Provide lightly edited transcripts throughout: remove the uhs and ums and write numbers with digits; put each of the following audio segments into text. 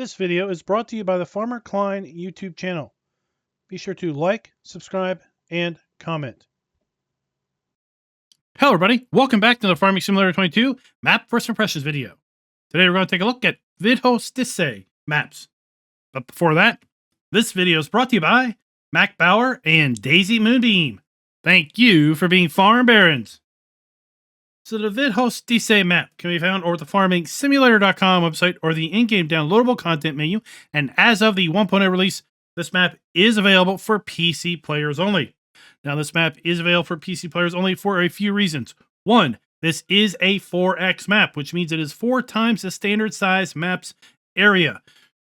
This video is brought to you by the Farmer Klein YouTube channel. Be sure to like, subscribe, and comment. Hello everybody, welcome back to the Farming Simulator 22 Map First Impressions video. Today we're going to take a look at Vidhostice maps. But before that, this video is brought to you by Mac Bauer and Daisy Moonbeam. Thank you for being farm barons. So the Vidhostice map can be found over the farmingsimulator.com website or the in-game downloadable content menu, and as of the 1.0 release, this map is available for PC players only. Now, this map is available for PC players only for a few reasons. One, this is a 4x map, which means it is 4 times the standard size map's area.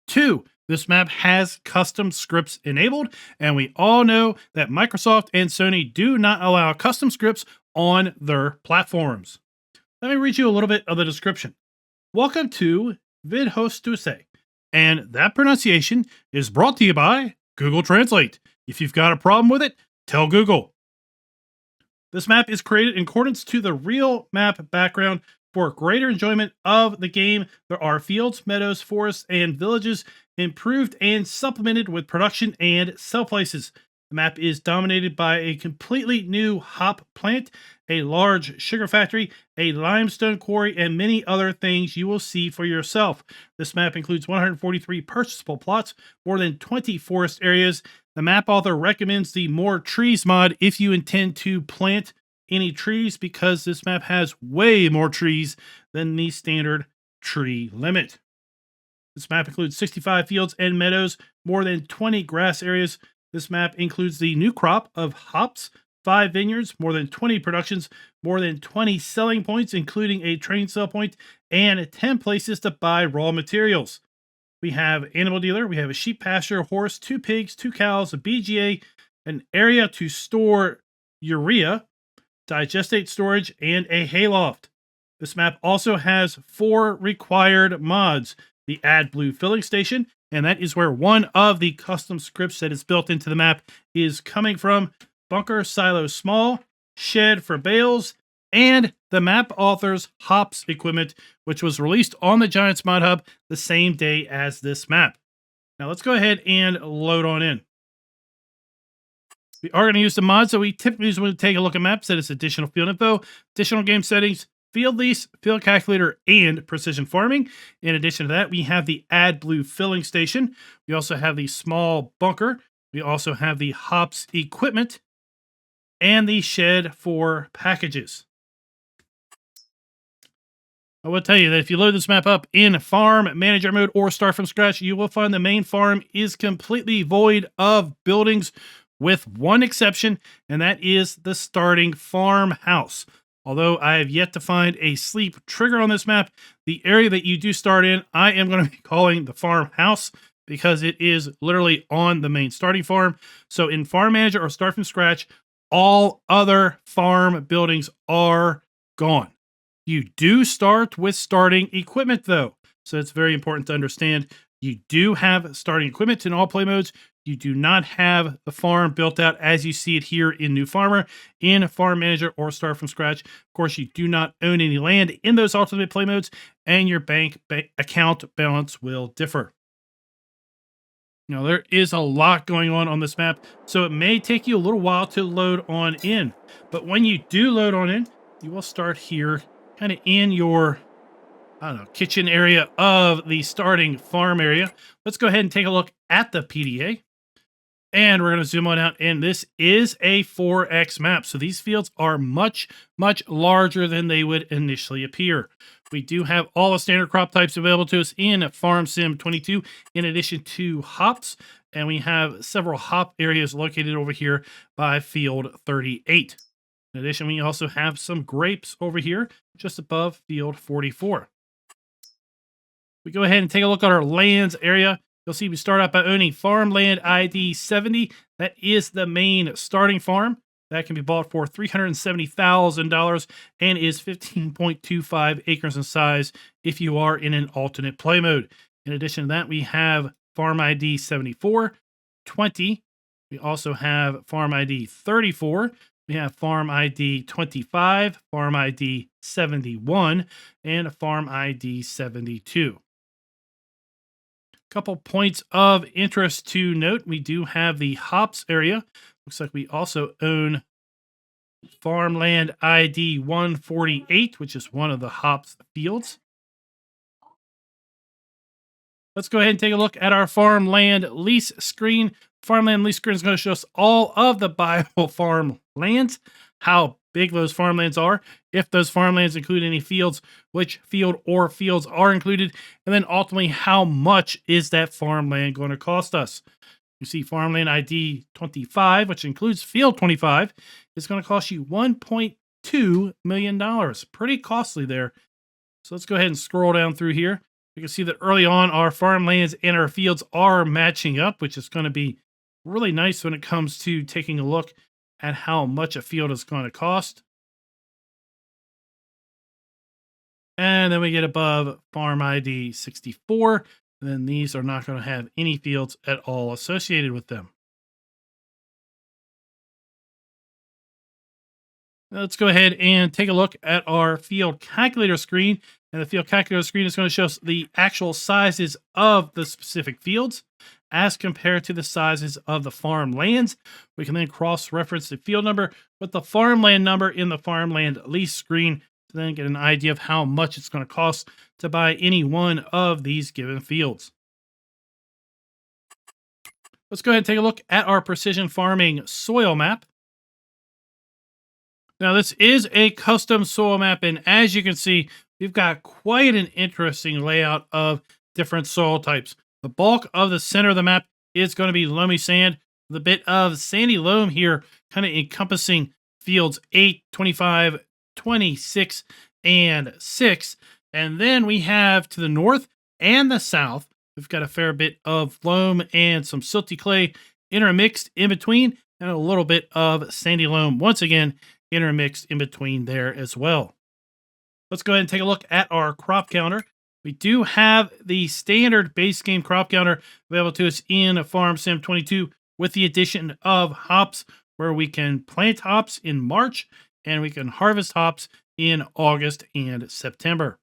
Two, this map has custom scripts enabled, and we all know that Microsoft and Sony do not allow custom scripts on their platforms. Let me read you a little bit of the description. Welcome to Vidhostice, and that pronunciation is brought to you by Google Translate. If you've got a problem with it, tell Google. This map is created in accordance to the real map background for greater enjoyment of the game. There are fields, meadows, forests, and villages improved and supplemented with production and sell places. The map is dominated by a completely new hop plant, a large sugar factory, a limestone quarry, and many other things you will see for yourself. This map includes 143 purchasable plots, more than 20 forest areas. The map author recommends the MoreTrees mod if you intend to plant any trees, because this map has way more trees than the standard tree limit. This map includes 65 fields and meadows, more than 20 grass areas. This map includes the new crop of hops, 5 vineyards, more than 20 productions, more than 20 selling points, including a train sell point, and 10 places to buy raw materials. We have animal dealer, we have a sheep pasture, horse, 2 pigs, 2 cows, a BGA, an area to store urea, digestate storage, and a hayloft. This map also has 4 required mods: the AdBlue filling station, and that is where one of the custom scripts that is built into the map is coming from. Bunker silo small, shed for bales, and the map author's hops equipment, which was released on the Giants Mod Hub the same day as this map. Now let's go ahead and load on in. We are going to use the mods that we typically use when we take a look at maps. That is additional field info, additional game settings, field lease, field calculator, and precision farming. In addition to that, we have the AdBlue filling station. We also have the small bunker. We also have the hops equipment and the shed for packages. I will tell you that if you load this map up in farm manager mode or start from scratch, you will find the main farm is completely void of buildings, with one exception, and that is the starting farmhouse. Although I have yet to find a sleep trigger on this map, the area that you do start in, I am going to be calling the farmhouse, because it is literally on the main starting farm. So in Farm Manager or Start from Scratch, all other farm buildings are gone. You do start with starting equipment, though. So it's very important to understand you do have starting equipment in all play modes. You do not have the farm built out as you see it here in New Farmer, in Farm Manager, or Start from Scratch. Of course, you do not own any land in those alternate play modes, and your bank account balance will differ. Now, there is a lot going on this map, so it may take you a little while to load on in. But when you do load on in, you will start here, kind of in your, kitchen area of the starting farm area. Let's go ahead and take a look at the PDA. And we're going to zoom on out, and this is a 4x map. So these fields are much, much larger than they would initially appear. We do have all the standard crop types available to us in Farm Sim 22, in addition to hops. And we have several hop areas located over here by field 38. In addition, we also have some grapes over here just above field 44. We go ahead and take a look at our lands area. You'll see we start out by owning farmland ID 70. That is the main starting farm. That can be bought for $370,000 and is 15.25 acres in size if you are in an alternate play mode. In addition to that, we have farm ID 74, 20. We also have farm ID 34. We have farm ID 25, farm ID 71, and farm ID 72. Couple points of interest to note. We do have the hops area. Looks like we also own farmland ID 148, which is one of the hops fields. Let's go ahead and take a look at our farmland lease screen. Farmland lease screen is going to show us all of the buyable farmlands, how big those farmlands are, if those farmlands include any fields, which field or fields are included, and then ultimately how much is that farmland going to cost us. You see farmland ID 25, which includes field 25, is going to cost you $1.2 million. Pretty costly there. So let's go ahead and scroll down through here. You can see that early on our farmlands and our fields are matching up, which is going to be really nice when it comes to taking a look at how much a field is going to cost. And then we get above farm ID 64. Then these are not going to have any fields at all associated with them. Now let's go ahead and take a look at our field calculator screen. And the field calculator screen is going to show us the actual sizes of the specific fields as compared to the sizes of the farmlands. We can then cross-reference the field number with the farmland number in the farmland lease screen to then get an idea of how much it's going to cost to buy any one of these given fields. Let's go ahead and take a look at our precision farming soil map. Now, this is a custom soil map, and as you can see, we've got quite an interesting layout of different soil types. The bulk of the center of the map is going to be loamy sand, with a bit of sandy loam here, kind of encompassing fields 8, 25, 26, and 6. And then we have to the north and the south, we've got a fair bit of loam and some silty clay intermixed in between, and a little bit of sandy loam, once again, intermixed in between there as well. Let's go ahead and take a look at our crop counter. We do have the standard base game crop counter available to us in Farm Sim 22 with the addition of hops, where we can plant hops in March and we can harvest hops in August and September.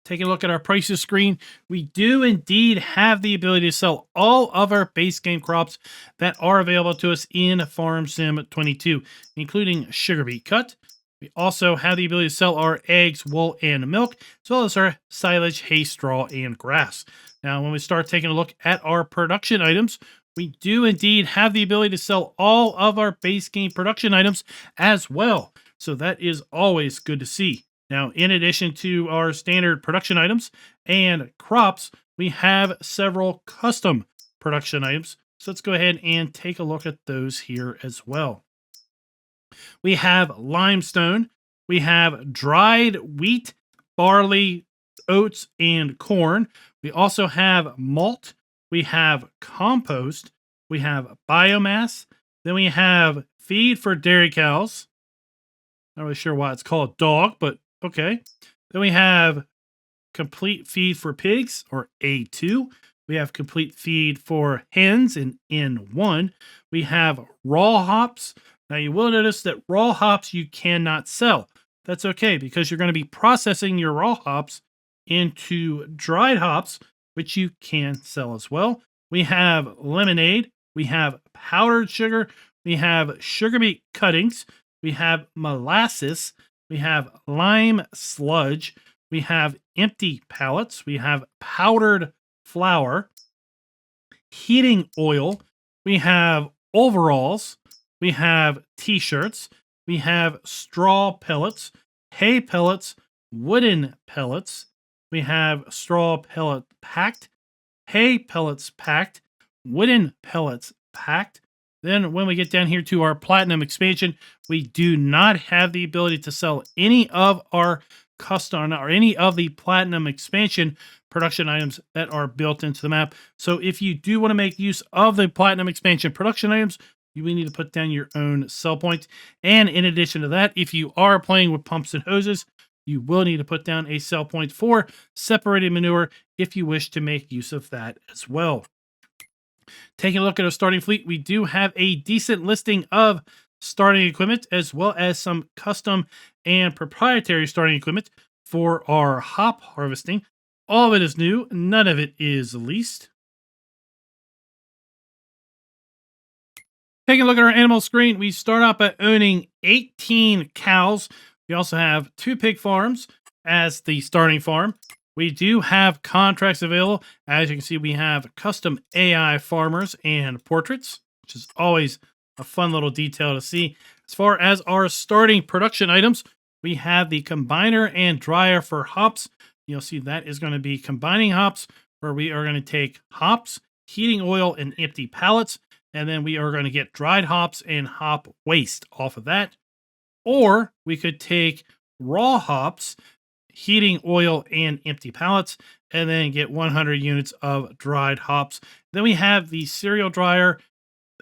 Taking a look at our prices screen, we do indeed have the ability to sell all of our base game crops that are available to us in Farm Sim 22, including sugar beet cut. We also have the ability to sell our eggs, wool, and milk, as well as our silage, hay, straw, and grass. Now, when we start taking a look at our production items, we do indeed have the ability to sell all of our base game production items as well. So that is always good to see. Now, in addition to our standard production items and crops, we have several custom production items. So let's go ahead and take a look at those here as well. We have limestone. We have dried wheat, barley, oats, and corn. We also have malt. We have compost. We have biomass. Then we have feed for dairy cows. Not really sure why it's called dog, but okay. Then we have complete feed for pigs, or A2. We have complete feed for hens in N1. We have raw hops. Now, you will notice that raw hops you cannot sell. That's okay, because you're going to be processing your raw hops into dried hops, which you can sell as well. We have lemonade. We have powdered sugar. We have sugar beet cuttings. We have molasses. We have lime sludge. We have empty pallets. We have powdered flour, heating oil. We have overalls. We have t-shirts. We have straw pellets, hay pellets, wooden pellets. We have straw pellet packed, hay pellets packed, wooden pellets packed. Then when we get down here to our platinum expansion, we do not have the ability to sell any of our custom or any of the platinum expansion production items that are built into the map. So if you do want to make use of the platinum expansion production items, you will need to put down your own sell points. And in addition to that, if you are playing with pumps and hoses, you will need to put down a sell point for separated manure if you wish to make use of that as well. Taking a look at our starting fleet, we do have a decent listing of starting equipment, as well as some custom and proprietary starting equipment for our hop harvesting. all of it is new, none of it is leased. Taking a look at our animal screen, we start out by owning 18 cows. We also have 2 pig farms as the starting farm. We do have contracts available. As you can see, we have custom AI farmers and portraits, which is always a fun little detail to see. As far as our starting production items, we have the combiner and dryer for hops. You'll see that is going to be combining hops, where we are going to take hops, heating oil, and empty pallets. And then we are going to get dried hops and hop waste off of that. Or we could take raw hops, heating oil, and empty pallets, and then get 100 units of dried hops. Then we have the cereal dryer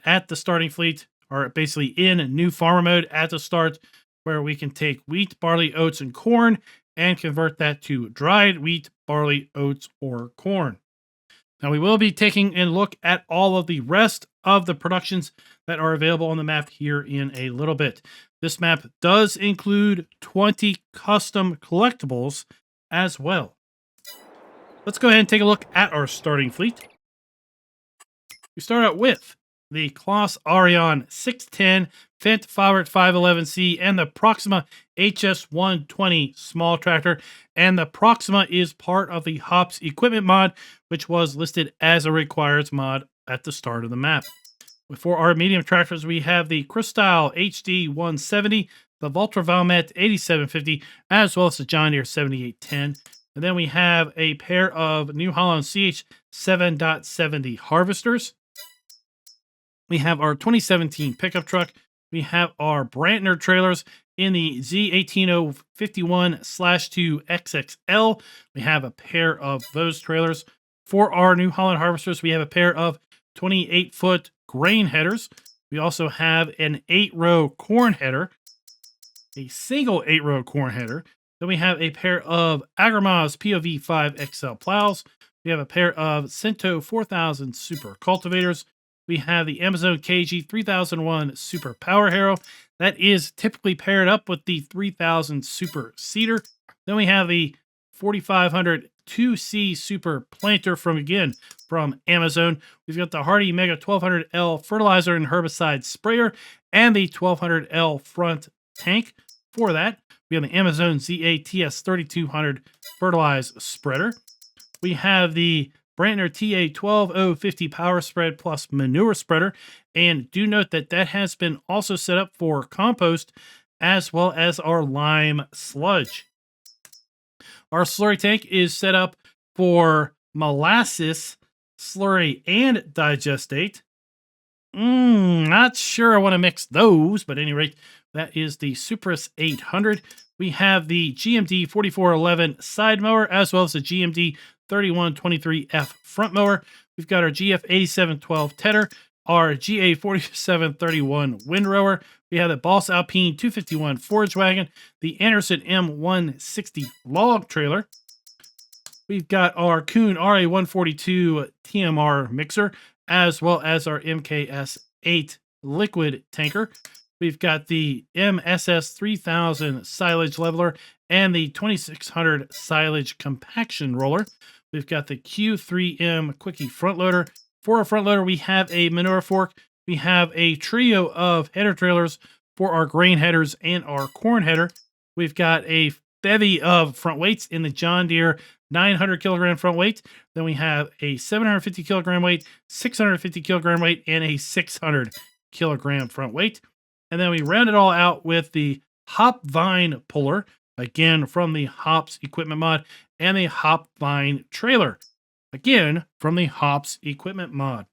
at the starting fleet, or basically in new farmer mode at the start, where we can take wheat, barley, oats, and corn and convert that to dried wheat, barley, oats, or corn. Now we will be taking a look at all of the rest of the productions that are available on the map here in a little bit. This map does include 20 custom collectibles as well. Let's go ahead and take a look at our starting fleet. We start out with the Claas Arion 610, Fendt Fabric 511C, and the Proxima HS120 small tractor. And the Proxima is part of the Hops equipment mod, which was listed as a required mod at the start of the map. For our medium tractors, we have the Crystal HD 170, the Valtra Valmet 8750, as well as the John Deere 7810. And then we have a pair of New Holland CH 7.70 harvesters. We have our 2017 pickup truck. We have our Brantner trailers in the Z18051/2 XXL. We have a pair of those trailers. For our New Holland harvesters, we have a pair of 28-foot grain headers. We also have an 8-row corn header, a single 8-row corn header. Then we have a pair of Agrama's POV5 XL plows. We have a pair of Cento 4000 super cultivators. We have the Amazon KG 3001 Super Power Harrow. That is typically paired up with the 3000 Super Seeder. Then we have the 4500 2C Super Planter from Amazon. We've got the Hardy Mega 1200L Fertilizer and Herbicide Sprayer and the 1200L front tank. For that, we have the Amazon ZATS 3200 Fertilize Spreader. We have the Brantner TA 12050 Power Spread Plus Manure Spreader. And do note that that has been also set up for compost as well as our lime sludge. Our slurry tank is set up for molasses, slurry, and digestate. Not sure I want to mix those, but at any rate, that is the Supras 800. We have the GMD 4411 side mower as well as the GMD 3123F front mower. We've got our GF 8712 tedder, our GA 4731 windrower. We have the Boss Alpine 251 forage wagon, the Anderson M160 log trailer. We've got our Kuhn RA142 TMR mixer, as well as our MKS 8 liquid tanker. We've got the MSS 3000 silage leveler and the 2600 silage compaction roller. We've got the Q3M Quickie front loader. For our front loader, we have a manure fork. We have a trio of header trailers for our grain headers and our corn header. We've got a bevy of front weights in the John Deere 900 kilogram front weight. Then we have a 750 kilogram weight, 650 kilogram weight, and a 600 kilogram front weight. And then we round it all out with the Hop Vine puller, again from the Hops equipment mod, and the Hop Vine trailer, again from the Hops equipment mod.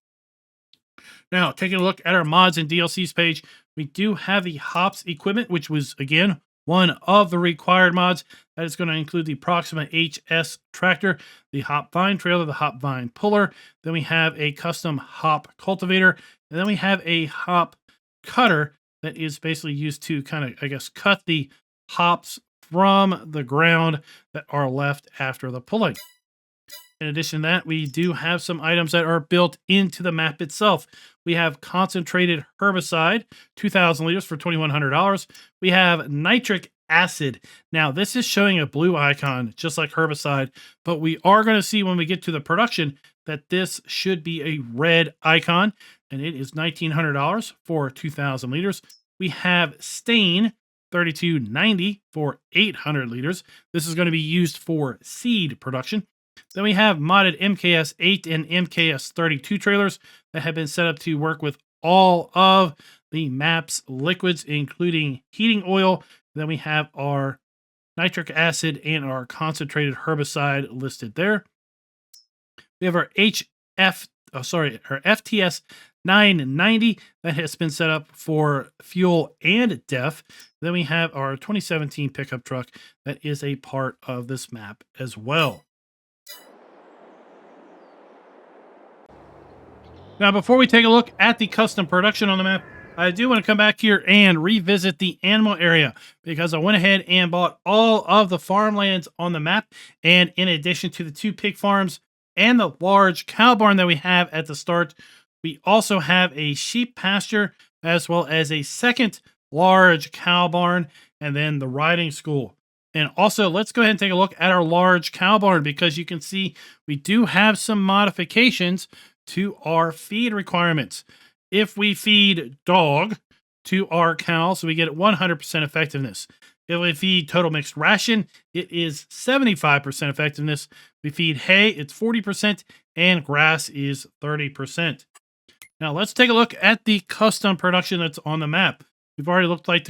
Now, taking a look at our mods and DLCs page, we do have the Hops equipment, which was, again, one of the required mods. That is going to include the Proxima HS tractor, the Hop Vine trailer, the Hop Vine puller. Then we have a custom hop cultivator. And then we have a hop cutter that is basically used to kind of, I guess, cut the hops from the ground that are left after the pulling. In addition to that, we do have some items that are built into the map itself. We have concentrated herbicide, 2,000 liters for $2,100. We have nitric acid. Now, this is showing a blue icon, just like herbicide, but we are going to see when we get to the production that this should be a red icon, and it is $1,900 for 2,000 liters. We have stain, $32.90 for 800 liters. This is going to be used for seed production. Then we have modded MKS 8 and MKS 32 trailers that have been set up to work with all of the MAPS liquids, including heating oil. Then we have our nitric acid and our concentrated herbicide listed there. We have our our FTS 990 that has been set up for fuel and DEF. Then we have our 2017 pickup truck that is a part of this map as well. Now, before we take a look at the custom production on the map, I do want to come back here and revisit the animal area because I went ahead and bought all of the farmlands on the map. And in addition to the 2 pig farms and the large cow barn that we have at the start, we also have a sheep pasture as well as a second large cow barn and then the riding school. And also, let's go ahead and take a look at our large cow barn because you can see we do have some modifications to our feed requirements. If we feed dog to our cows, we get 100% effectiveness. If we feed total mixed ration, it is 75% effectiveness. We feed hay, it's 40%, and grass is 30%. Now let's take a look at the custom production that's on the map. We've already looked at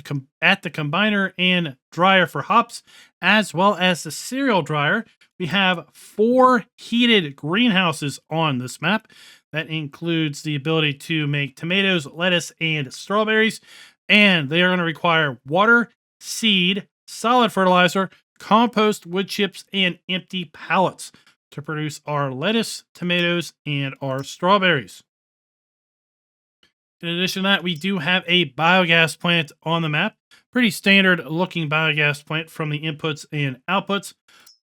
the combiner and dryer for hops, as well as the cereal dryer. We have 4 heated greenhouses on this map. That includes the ability to make tomatoes, lettuce, and strawberries. And they are going to require water, seed, solid fertilizer, compost, wood chips, and empty pallets to produce our lettuce, tomatoes, and our strawberries. In addition to that, we do have a biogas plant on the map. Pretty standard looking biogas plant from the inputs and outputs.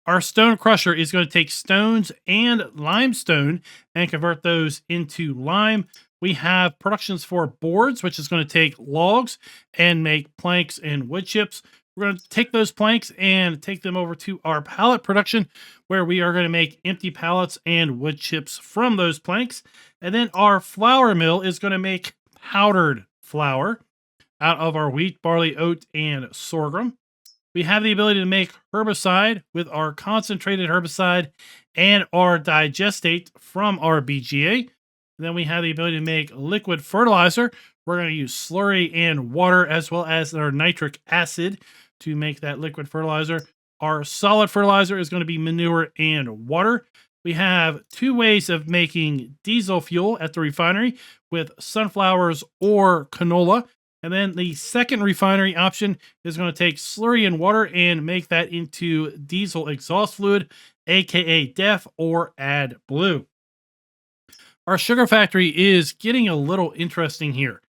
Our stone crusher is going to take stones and limestone and convert those into lime. We have productions for boards, which is going to take logs and make planks and wood chips. We're going to take those planks and take them over to our pallet production, where we are going to make empty pallets and wood chips from those planks. And then our flour mill is going to make powdered flour out of our wheat, barley, oat, and sorghum. We have the ability to make herbicide with our concentrated herbicide and our digestate from our BGA. Then we have the ability to make liquid fertilizer. We're going to use slurry and water as well as our nitric acid to make that liquid fertilizer. Our solid fertilizer is going to be manure and water. We have 2 ways of making diesel fuel at the refinery with sunflowers or canola. And then the second refinery option is going to take slurry and water and make that into diesel exhaust fluid, aka DEF or AdBlue. Our sugar factory is getting a little interesting here.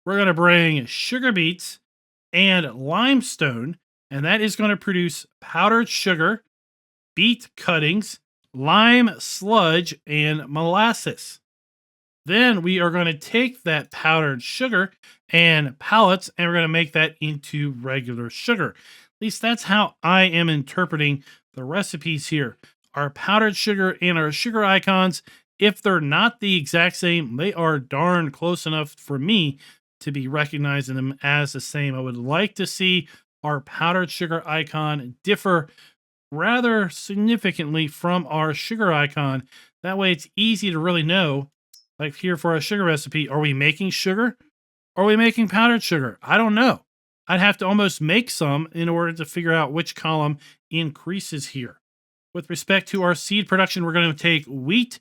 We're going to bring sugar beets and limestone, and that is going to produce powdered sugar, beet cuttings, lime sludge, and molasses. Then we are going to take that powdered sugar and pellets, and we're going to make that into regular sugar. At least that's how I am interpreting the recipes here. Our powdered sugar and our sugar icons, if they're not the exact same, they are darn close enough for me to be recognizing them as the same. I would like to see our powdered sugar icon differ rather significantly from our sugar icon. That way it's easy to really know, like here for our sugar recipe, are we making sugar? Are we making powdered sugar? I don't know. I'd have to almost make some in order to figure out which column increases here. With respect to our seed production, we're going to take wheat,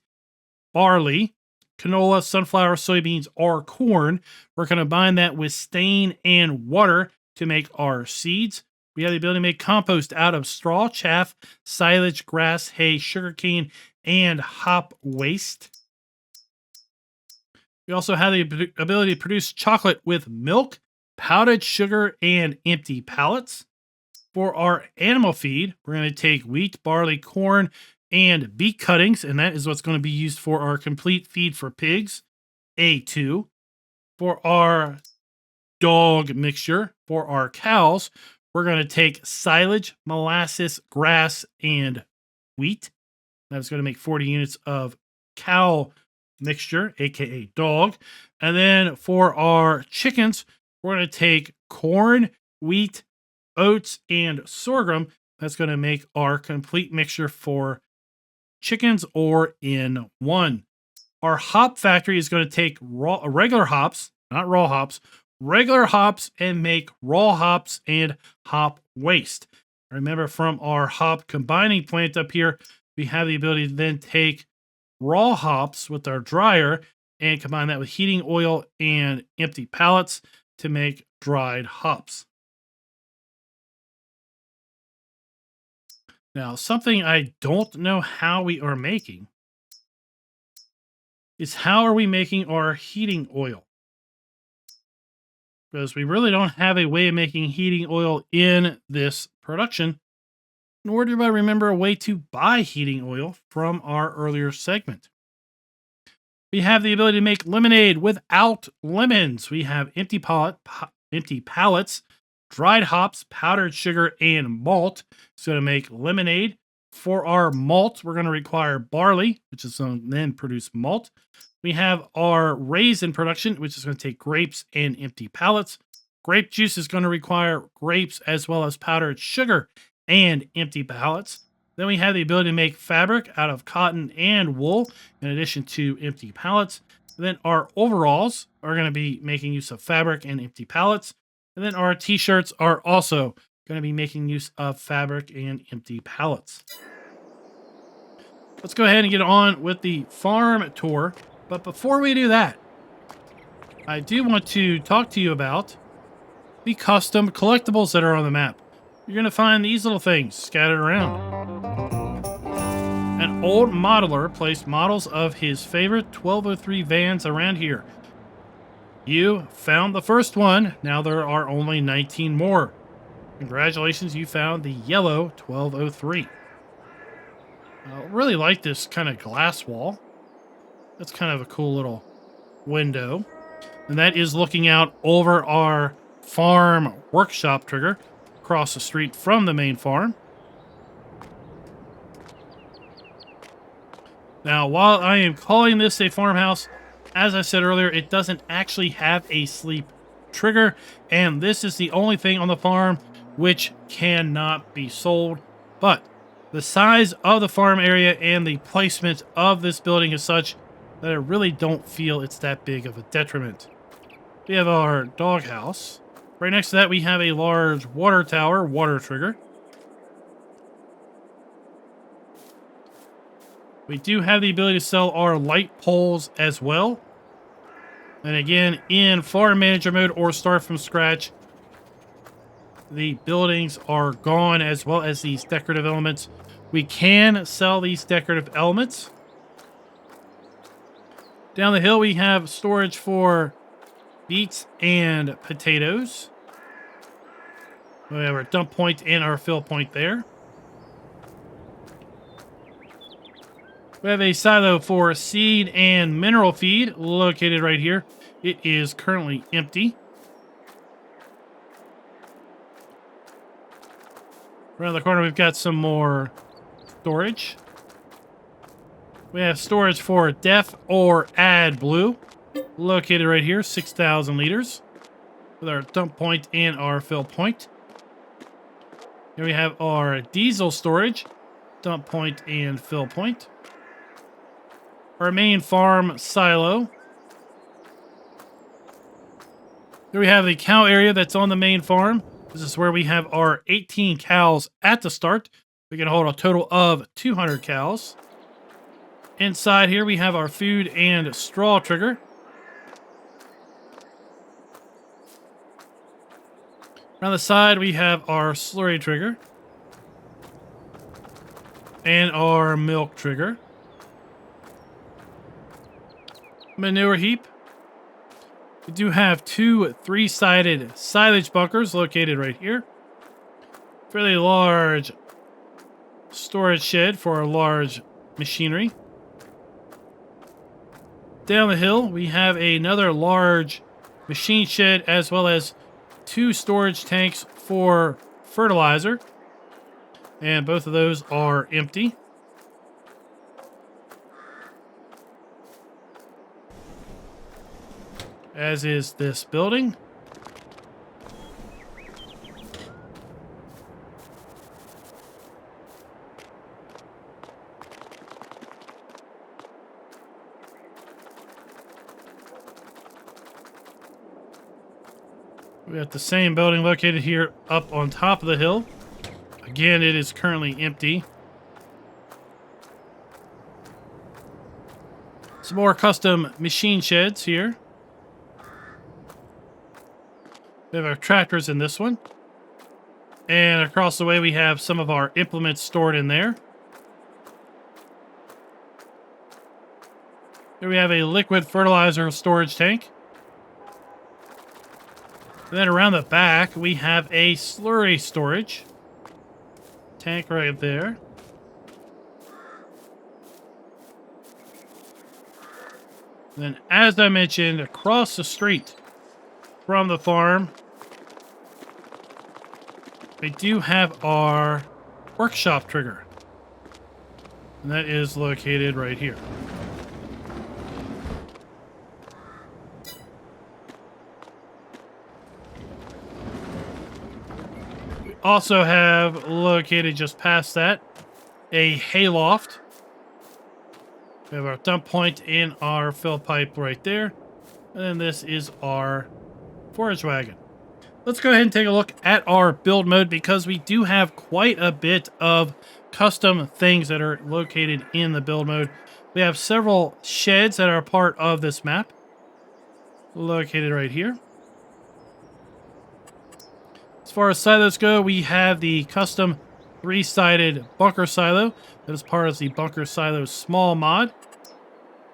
barley, canola, sunflower, soybeans, or corn. We're going to combine that with stain and water to make our seeds. We have the ability to make compost out of straw, chaff, silage, grass, hay, sugarcane, and hop waste. We also have the ability to produce chocolate with milk, powdered sugar, and empty pallets. For our animal feed, we're going to take wheat, barley, corn, and beet cuttings, and that is what's going to be used for our complete feed for pigs, A2. For our dog mixture, for our cows, we're going to take silage, molasses, grass, and wheat. That's going to make 40 units of cow mixture, aka dog. And then for our chickens, we're going to take corn, wheat, oats, and sorghum. That's going to make our complete mixture for chickens, or in one. Our hop factory is going to take regular hops, not raw hops, regular hops, and make raw hops and hop waste. Remember, from our hop combining plant up here, we have the ability to then take raw hops with our dryer and combine that with heating oil and empty pallets to make dried hops. Now, something I don't know how we are making is how are we making our heating oil? Because we really don't have a way of making heating oil in this production, nor do I remember a way to buy heating oil from our earlier segment. We have the ability to make lemonade without lemons. We have empty pallets, dried hops, powdered sugar, and malt. So to make lemonade, for our malt, we're going to require barley, which is going to then produce malt. We have our raisin production, which is going to take grapes and empty pallets. Grape juice is going to require grapes as well as powdered sugar and empty pallets. Then we have the ability to make fabric out of cotton and wool, in addition to empty pallets. And then our overalls are going to be making use of fabric and empty pallets. And then our t-shirts are also going to be making use of fabric and empty pallets. Let's go ahead and get on with the farm tour. But before we do that, I do want to talk to you about the custom collectibles that are on the map. You're going to find these little things scattered around. An old modeler placed models of his favorite 1203 vans around here. You found the first one. Now there are only 19 more. Congratulations, you found the yellow 1203. I really like this kind of glass wall. That's kind of a cool little window. And that is looking out over our farm workshop trigger across the street from the main farm. Now, while I am calling this a farmhouse, as I said earlier, it doesn't actually have a sleep trigger, and this is the only thing on the farm which cannot be sold. But the size of the farm area and the placement of this building is such that I really don't feel it's that big of a detriment. We have our doghouse. Right next to that, we have a large water tower, water trigger. We do have the ability to sell our light poles as well. And again, in farm manager mode or start from scratch, the buildings are gone as well as these decorative elements. We can sell these decorative elements. Down the hill, we have storage for beets and potatoes. We have our dump point and our fill point there. We have a silo for seed and mineral feed located right here. It is currently empty. Around the corner, we've got some more storage. We have storage for Def or AdBlue located right here, 6,000 liters with our dump point and our fill point. Here we have our diesel storage, dump point and fill point. Our main farm silo. Here we have the cow area that's on the main farm. This is where we have our 18 cows at the start. We can hold a total of 200 cows. Inside here we have our food and straw trigger. Around the side we have our slurry trigger. And our milk trigger. Manure heap. We do have two 3-sided silage bunkers located right here. Fairly large storage shed for our large machinery. Down the hill, we have another large machine shed as well as two storage tanks for fertilizer. And both of those are empty. As is this building. We have the same building located here up on top of the hill. Again, it is currently empty. Some more custom machine sheds here. We have our tractors in this one. And across the way we have some of our implements stored in there. Here we have a liquid fertilizer storage tank. And then around the back we have a slurry storage tank right there. Then, as I mentioned, across the street from the farm, we do have our workshop trigger. And that is located right here. We also have located just past that a hayloft. We have our dump point in our fill pipe right there. And then this is our forage wagon. Let's go ahead and take a look at our build mode because we do have quite a bit of custom things that are located in the build mode. We have several sheds that are part of this map located right here. As far as silos go, we have the custom 3-sided bunker silo that is part of the bunker silo small mod.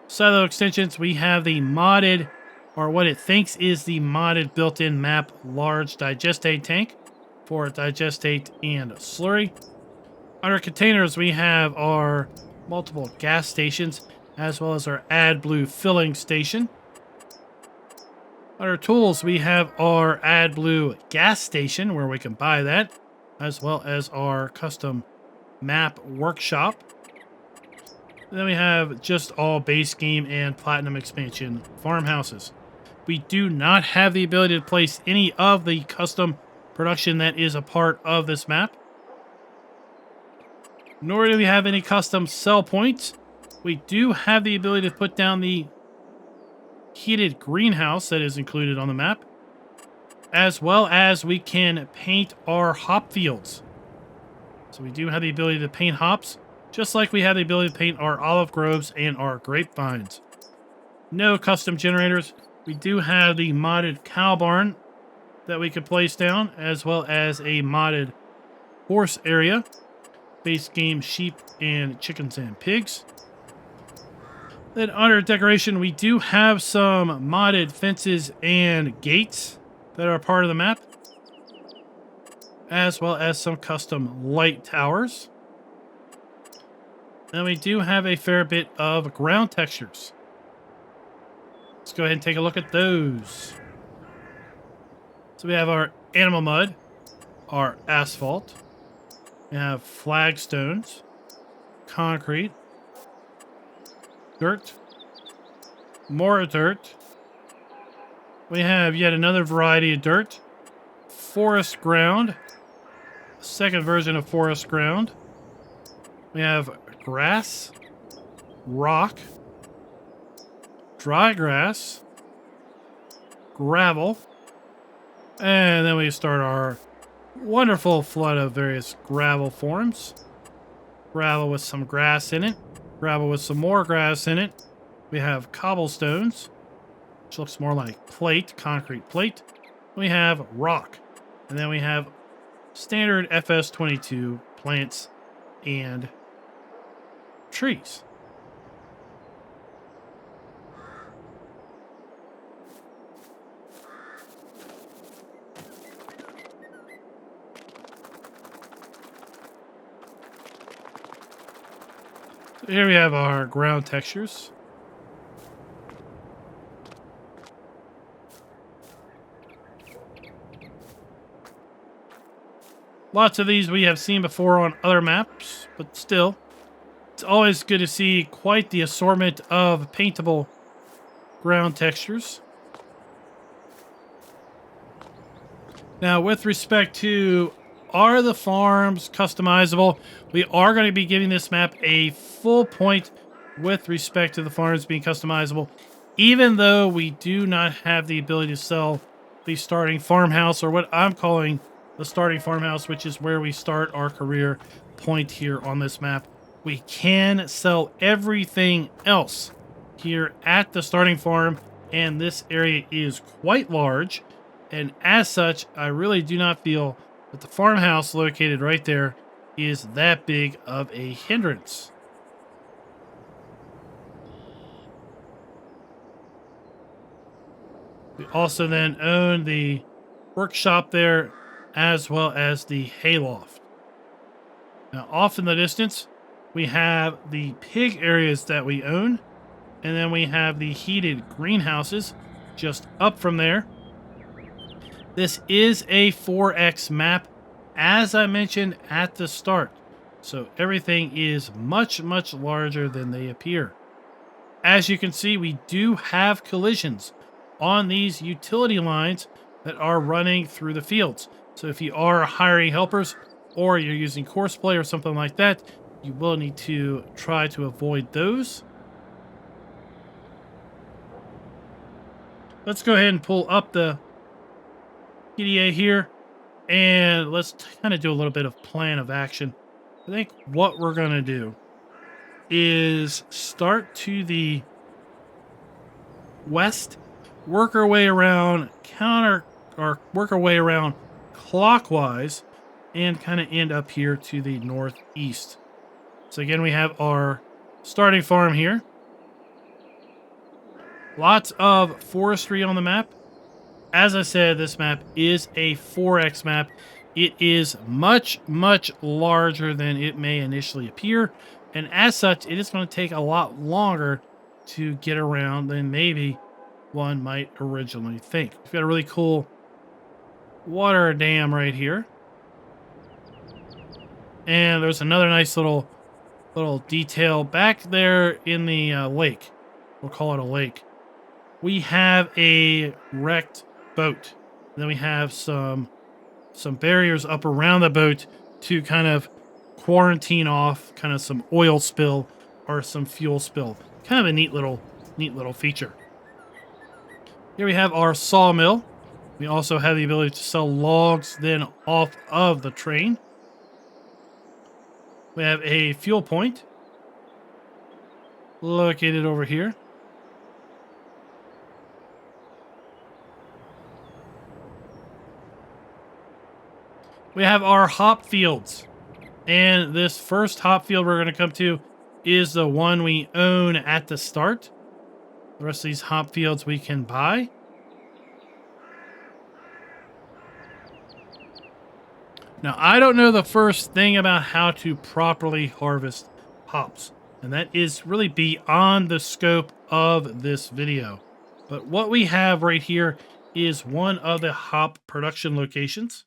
Silo extensions, we have the modded, or what it thinks is the modded built-in map large digestate tank for digestate and slurry. Under containers, we have our multiple gas stations as well as our AdBlue filling station. Under tools, we have our AdBlue gas station where we can buy that, as well as our custom map workshop. And then we have just all base game and platinum expansion farmhouses. We do not have the ability to place any of the custom production that is a part of this map. Nor do we have any custom sell points. We do have the ability to put down the heated greenhouse that is included on the map, as well as we can paint our hop fields. So we do have the ability to paint hops, just like we have the ability to paint our olive groves and our grapevines. No custom generators. We do have the modded cow barn that we could place down, as well as a modded horse area, base game sheep and chickens and pigs. Then under decoration, we do have some modded fences and gates that are part of the map, as well as some custom light towers. Then we do have a fair bit of ground textures. Let's go ahead and take a look at those. So we have our animal mud, our asphalt, we have flagstones, concrete, dirt, more dirt. We have yet another variety of dirt, forest ground, second version of forest ground. We have grass, rock, dry grass, gravel, and then we start our wonderful flood of various gravel forms. Gravel with some grass in it, gravel with some more grass in it. We have cobblestones, which looks more like plate, concrete plate. We have rock, and then we have standard FS22 plants and trees. So here we have our ground textures. Lots of these we have seen before on other maps, but still, it's always good to see quite the assortment of paintable ground textures. Now, with respect to are the farms customizable, we are going to be giving this map a full point with respect to the farms being customizable, even though we do not have the ability to sell the starting farmhouse, or what I'm calling the starting farmhouse, which is where we start our career point here on this map. We can sell everything else here at the starting farm, and this area is quite large. And as such, I really do not feel that the farmhouse located right there is that big of a hindrance. We also then own the workshop there, as well as the hayloft. Now, off in the distance, we have the pig areas that we own, and then we have the heated greenhouses just up from there. This is a 4X map, as I mentioned at the start, so everything is much, much larger than they appear. As you can see, we do have collisions on these utility lines that are running through the fields. So if you are hiring helpers or you're using courseplay or something like that, you will need to try to avoid those. Let's go ahead and pull up the PDA here, and let's kind of do a little bit of plan of action. I think what we're going to do is start to the west, work our way around work our way around clockwise, and kind of end up here to the northeast. So again, we have our starting farm here. Lots of forestry on the map. As I said, this map is a 4X map. It is much, much larger than it may initially appear. And as such, it is going to take a lot longer to get around than maybe one might originally think. We've got a really cool water dam right here. And there's another nice little detail back there in the lake. We'll call it a lake. We have a wrecked boat. And then we have some barriers up around the boat to kind of quarantine off kind of some oil spill or some fuel spill. Kind of a neat little feature. Here we have our sawmill. We also have the ability to sell logs then off of the train. We have a fuel point located over here. We have our hop fields. And this first hop field we're going to come to is the one we own at the start. The rest of these hop fields we can buy. Now, I don't know the first thing about how to properly harvest hops, and that is really beyond the scope of this video. But what we have right here is one of the hop production locations.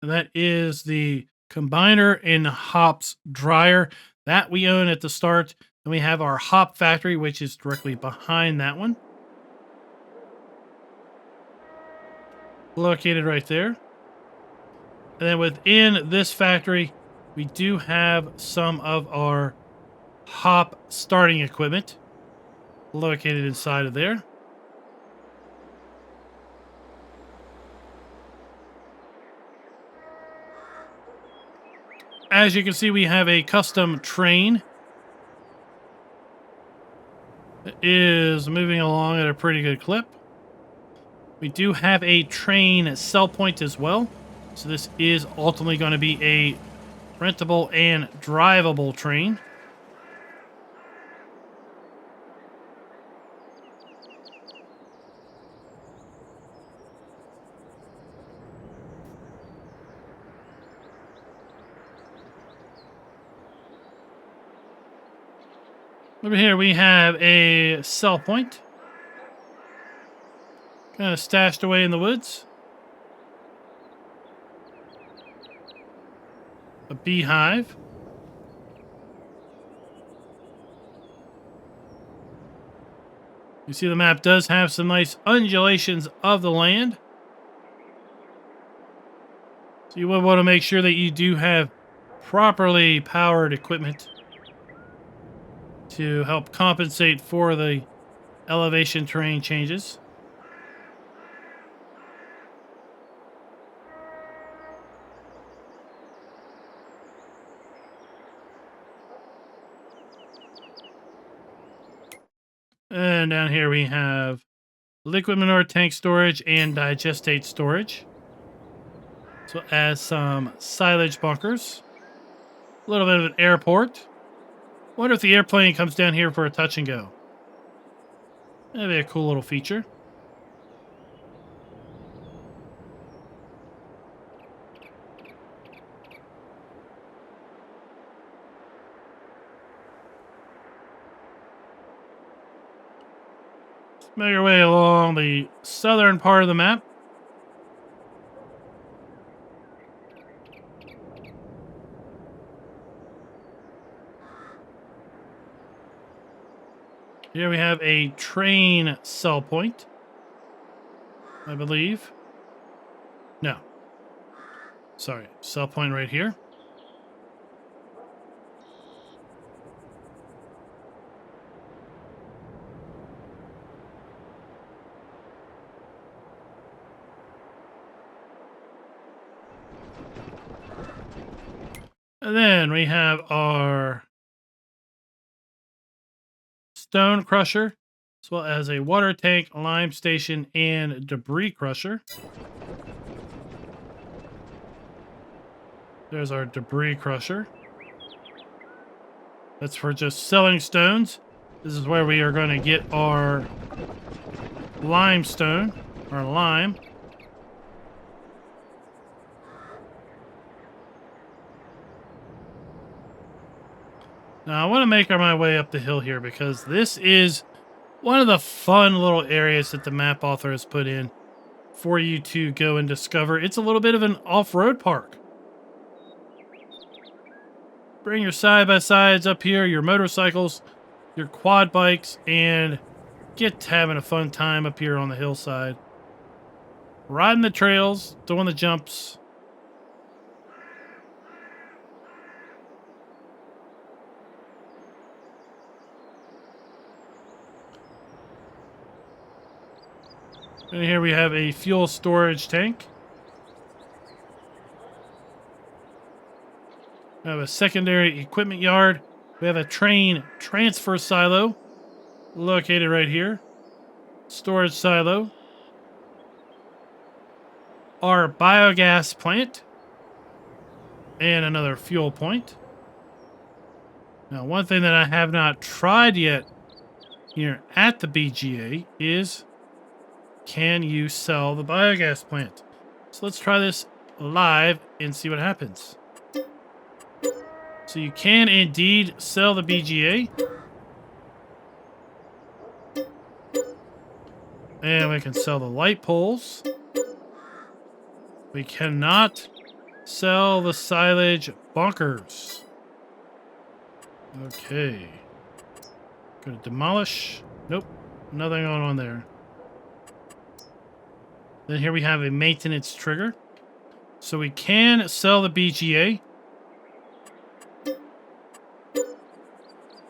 And that is the combiner and hops dryer that we own at the start. And we have our hop factory, which is directly behind that one. Located right there. And then within this factory, we do have some of our hop starting equipment located inside of there. As you can see, we have a custom train. It is moving along at a pretty good clip. We do have a train sell point as well. So this is ultimately going to be a rentable and drivable train. Over here we have a sell point. Kind of stashed away in the woods. A beehive. You see the map does have some nice undulations of the land. So you would want to make sure that you do have properly powered equipment to help compensate for the elevation terrain changes. And down here we have liquid manure tank storage and digestate storage. So as some silage bunkers. A little bit of an airport. Wonder if the airplane comes down here for a touch and go. That'd be a cool little feature. Make our way along the southern part of the map. Here we have a train sell point, I believe. No. Sorry, sell point right here. And then we have our stone crusher, as well as a water tank, lime station, and debris crusher. There's our debris crusher. That's for just selling stones. This is where we are going to get our limestone, or lime. Now, I want to make my way up the hill here because this is one of the fun little areas that the map author has put in for you to go and discover. It's a little bit of an off-road park. Bring your side-by-sides up here, your motorcycles, your quad bikes, and get having a fun time up here on the hillside. Riding the trails, doing the jumps. And here we have a fuel storage tank. We have a secondary equipment yard. We have a train transfer silo located right here. Storage silo. Our biogas plant. And another fuel point. Now, one thing that I have not tried yet here at the BGA is, can you sell the biogas plant? So let's try this live and see what happens. So you can indeed sell the BGA. And we can sell the light poles. We cannot sell the silage bunkers. Okay. Go to demolish. Nope. Nothing going on there. Then here we have a maintenance trigger. So we can sell the BGA.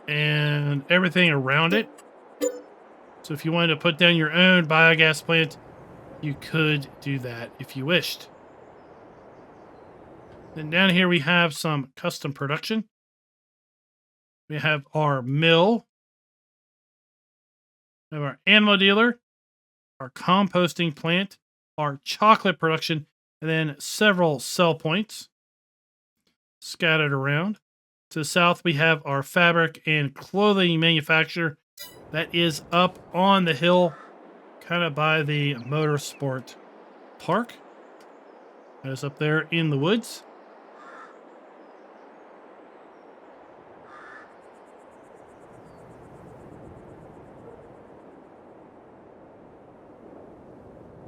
And everything around it. So if you wanted to put down your own biogas plant, you could do that if you wished. Then down here we have some custom production. We have our mill. We have our animal dealer, our composting plant, our chocolate production, and then several sell points scattered around. To the south, we have our fabric and clothing manufacturer that is up on the hill, kind of by the motorsport park. That is up there in the woods.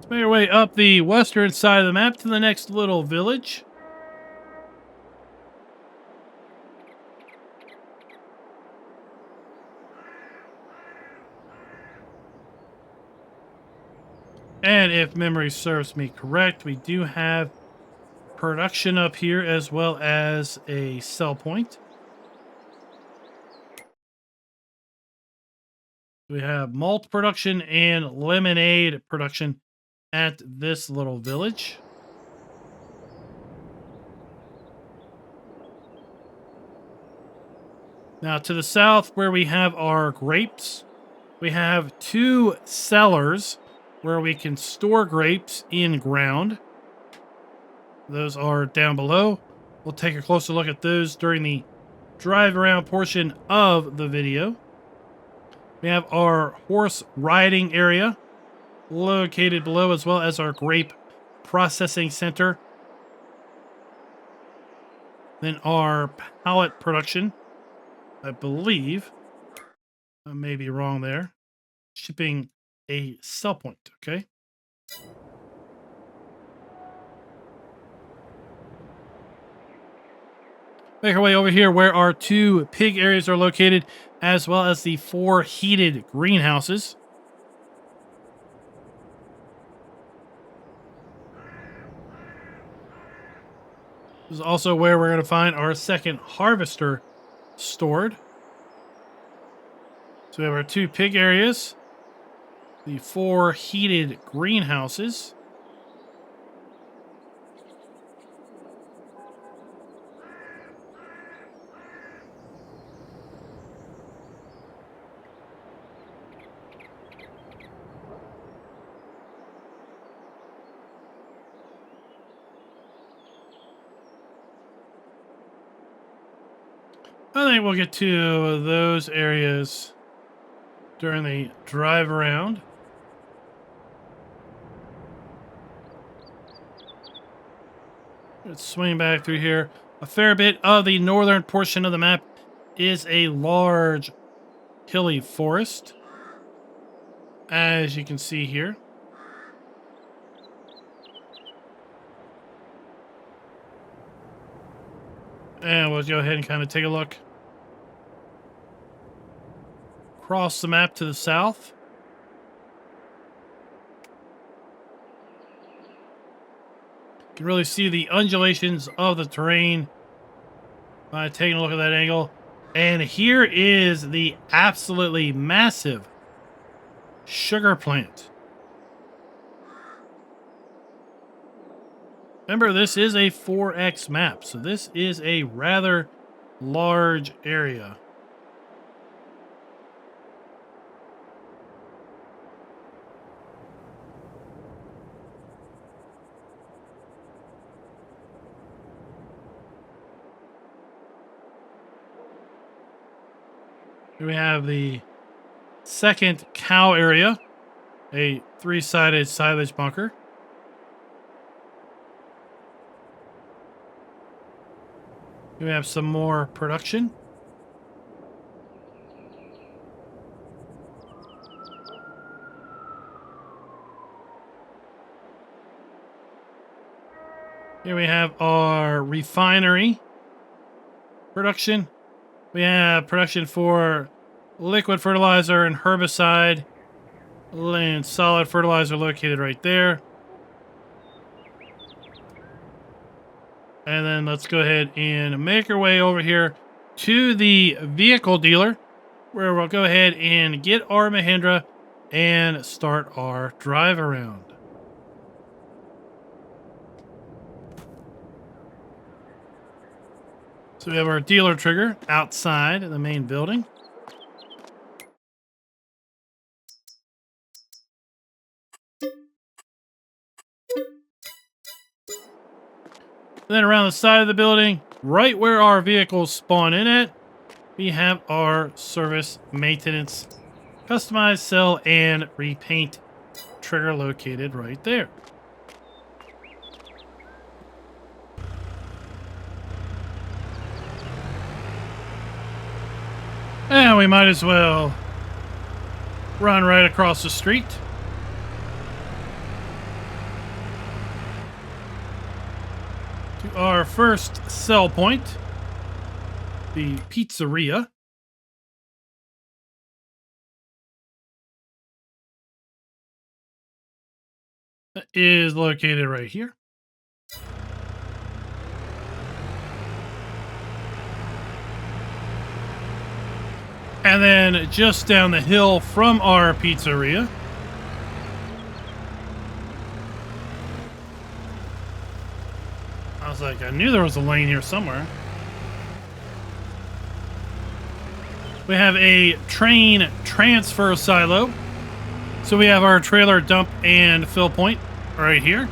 Make our way up the western side of the map to the next little village. And if memory serves me correct, we do have production up here as well as a sell point. We have malt production and lemonade production at this little village. Now to the south where we have our grapes, we have 2 cellars where we can store grapes in ground. Those are down below. We'll take a closer look at those during the drive around portion of the video. We have our horse riding area located below, as well as our grape processing center. Then our pallet production, I believe, I may be wrong there, shipping a sell point, okay? Make our way over here where our 2 pig areas are located, as well as the 4 heated greenhouses. This is also where we're going to find our second harvester stored. So we have our 2 pig areas, the 4 heated greenhouses. I think we'll get to those areas during the drive around. Let's swing back through here. A fair bit of the northern portion of the map is a large hilly forest, as you can see here. And we'll go ahead and kind of take a look across the map to the south. You can really see the undulations of the terrain by taking a look at that angle. And here is the absolutely massive sugar plant. Remember, this is a 4x map, so this is a rather large area. Here we have the second cow area, a 3-sided silage bunker. Here we have some more production. Here we have our refinery production. We have production for liquid fertilizer and herbicide, and solid fertilizer located right there. And then let's go ahead and make our way over here to the vehicle dealer, where we'll go ahead and get our Mahindra and start our drive around. So we have our dealer trigger outside the main building. Then around the side of the building, right where our vehicles spawn in at, we have our service, maintenance, customize, sell, and repaint trigger located right there. And we might as well run right across the street. our first sell point, the pizzeria. That is located right here. And then just down the hill from our pizzeria, I was like, I knew there was a lane here somewhere. We have a train transfer silo. So we have our trailer dump and fill point right here.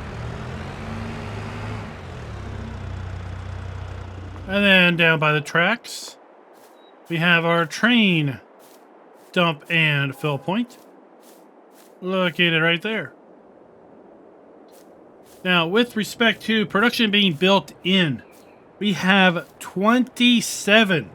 And then down by the tracks, we have our train dump and fill point located right there. Now, with respect to production being built in, we have 27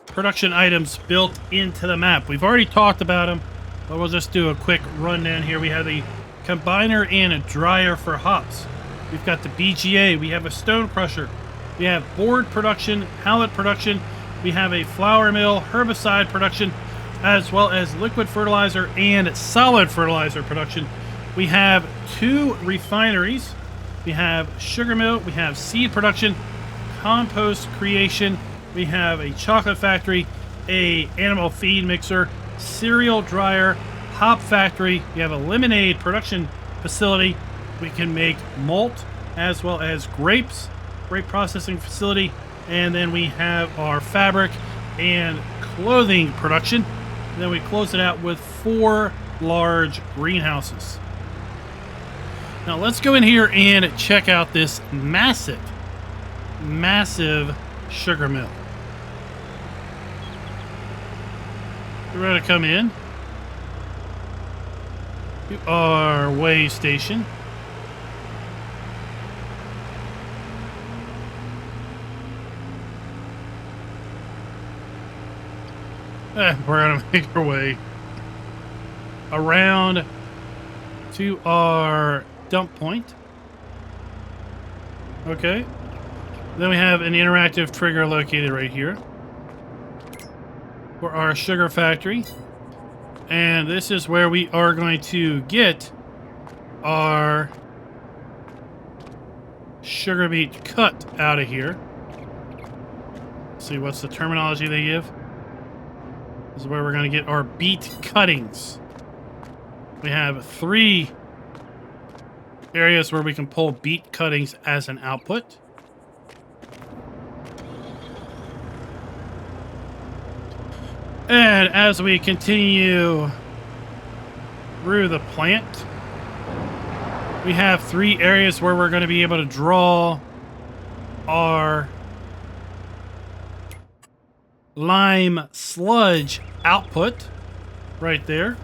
production items built into the map. We've already talked about them, but we'll just do a quick rundown here. We have the combiner and a dryer for hops. We've got the BGA. We have a stone crusher. We have board production, pallet production. We have a flour mill, herbicide production, as well as liquid fertilizer and solid fertilizer production. We have 2 refineries. We have sugar mill. We have seed production, compost creation. We have a chocolate factory, a animal feed mixer, cereal dryer, hop factory. We have a lemonade production facility. We can make malt as well as grapes, grape processing facility. And then we have our fabric and clothing production. And then we close it out with 4 large greenhouses. Now let's go in here and check out this massive sugar mill. We're going to come in to our weigh station. We're going to make our way around to our dump point. Okay. Then we have an interactive trigger located right here for our sugar factory. And this is where we are going to get our sugar beet cut out of here. Let's see, what's the terminology they give? This is where we're going to get our beet cuttings. We have 3 areas where we can pull beet cuttings as an output. And as we continue through the plant, we have 3 areas where we're going to be able to draw our lime sludge output right there.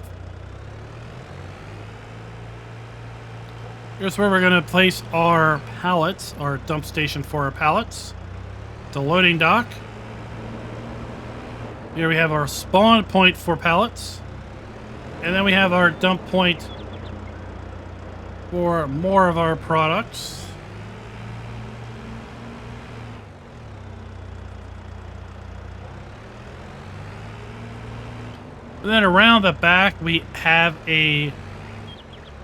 Here's where we're going to place our pallets, our dump station for our pallets. The loading dock. Here we have our spawn point for pallets. And then we have our dump point for more of our products. And then around the back, we have a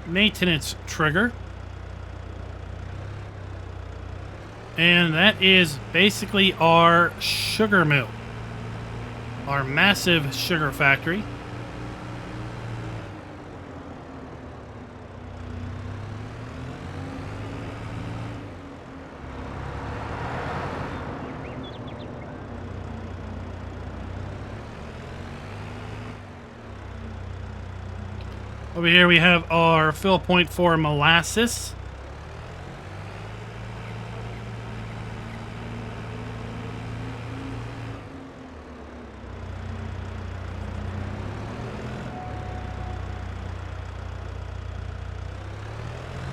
maintenance trigger. And that is basically our sugar mill. Our massive sugar factory. Over here we have our fill point for molasses.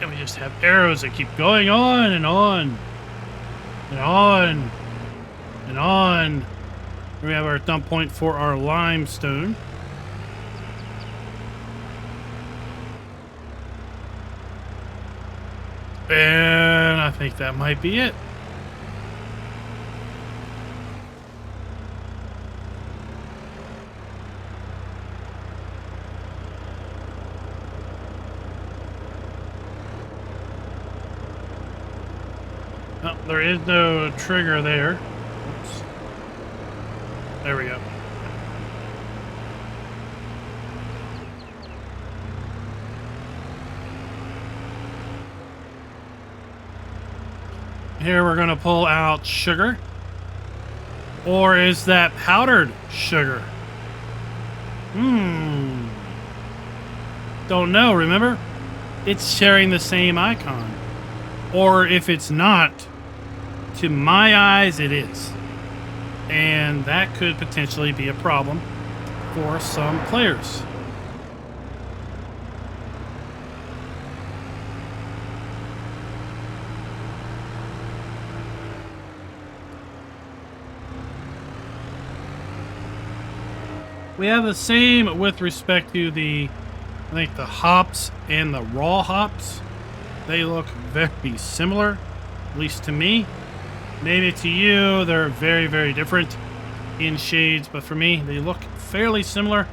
And we just have arrows that keep going on and on and on and on. We have our dump point for our limestone. And I think that might be it. There is no trigger there. Oops. There we go. Here we're going to pull out sugar. Or is that powdered sugar? Don't know, remember? It's sharing the same icon. Or if it's not, to my eyes it is. And that could potentially be a problem for some players. We have the same with respect to the, I think, the hops and the raw hops. They look very similar, at least to me. Maybe to you, they're very, very different in shades, but for me, they look fairly similar,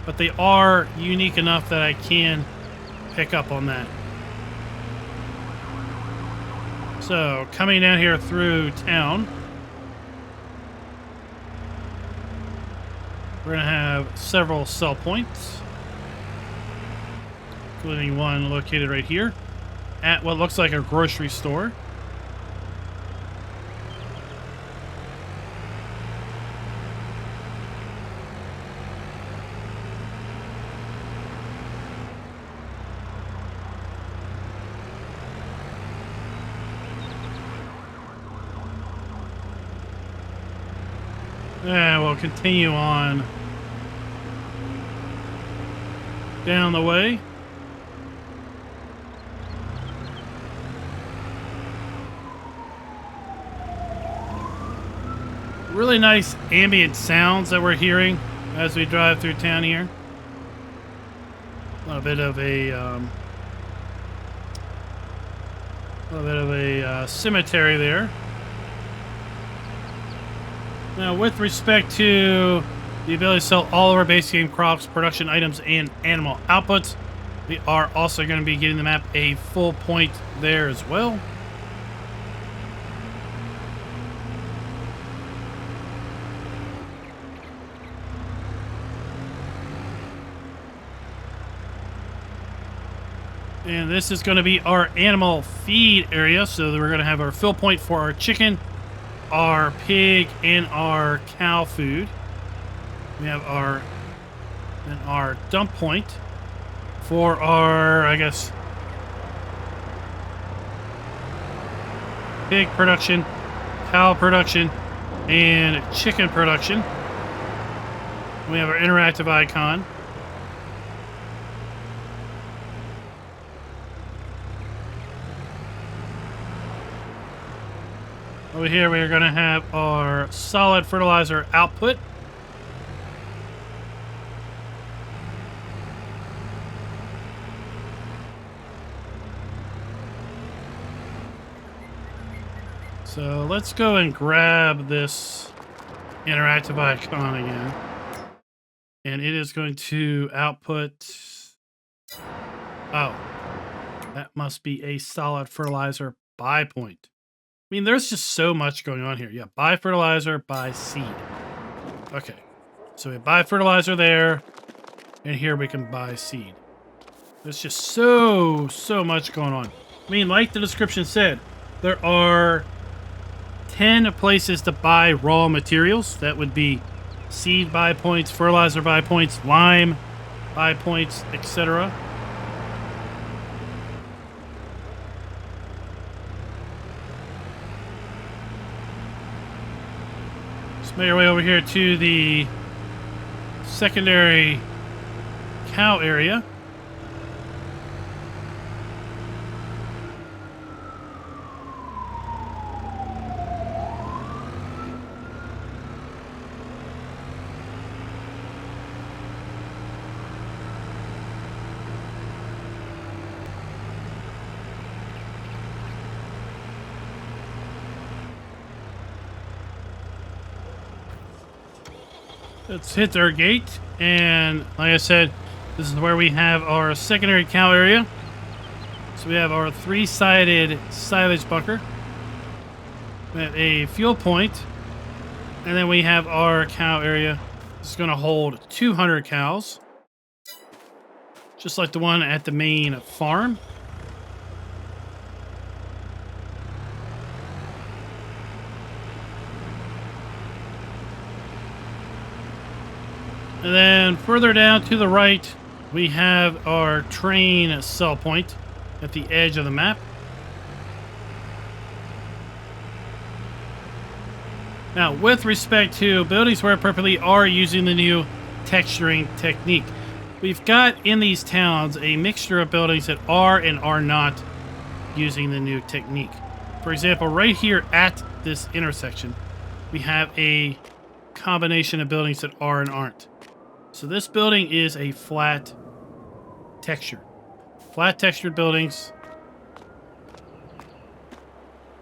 but they are unique enough that I can pick up on that. So, coming down here through town, we're going to have several sell points, including one located right here at what looks like a grocery store. And we'll continue on down the way. Really nice ambient sounds that we're hearing as we drive through town here. A bit of a cemetery there. Now, with respect to the ability to sell all of our base game crops, production items, and animal outputs, we are also going to be getting the map a full point there as well. And this is going to be our animal feed area, so we're going to have our fill point for our chicken, our pig, and our cow food. We have our dump point for our, I guess, pig production, cow production, and chicken production. We have our interactive icon. Over here we are going to have our solid fertilizer output. So let's go and grab this interactive icon again. And it is going to output... Oh, that must be a solid fertilizer buy point. I mean, there's just so much going on here. Yeah, buy fertilizer, buy seed. Okay, so we buy fertilizer there, and here we can buy seed. There's just so much going on. I mean, like the description said, there are 10 places to buy raw materials. That would be seed buy points, fertilizer buy points, lime buy points, etc. Make our way over here to the secondary cow area. Let's hit our gate, and like I said, this is where we have our secondary cow area. So we have our three-sided silage bunker. We have a fuel point, and then we have our cow area. It's going to hold 200 cows, just like the one at the main farm. And then further down to the right, we have our train sell point at the edge of the map. Now, with respect to buildings where appropriately are using the new texturing technique, we've got in these towns a mixture of buildings that are and are not using the new technique. For example, right here at this intersection, we have a combination of buildings that are and aren't. So this building is a flat texture. Flat textured buildings.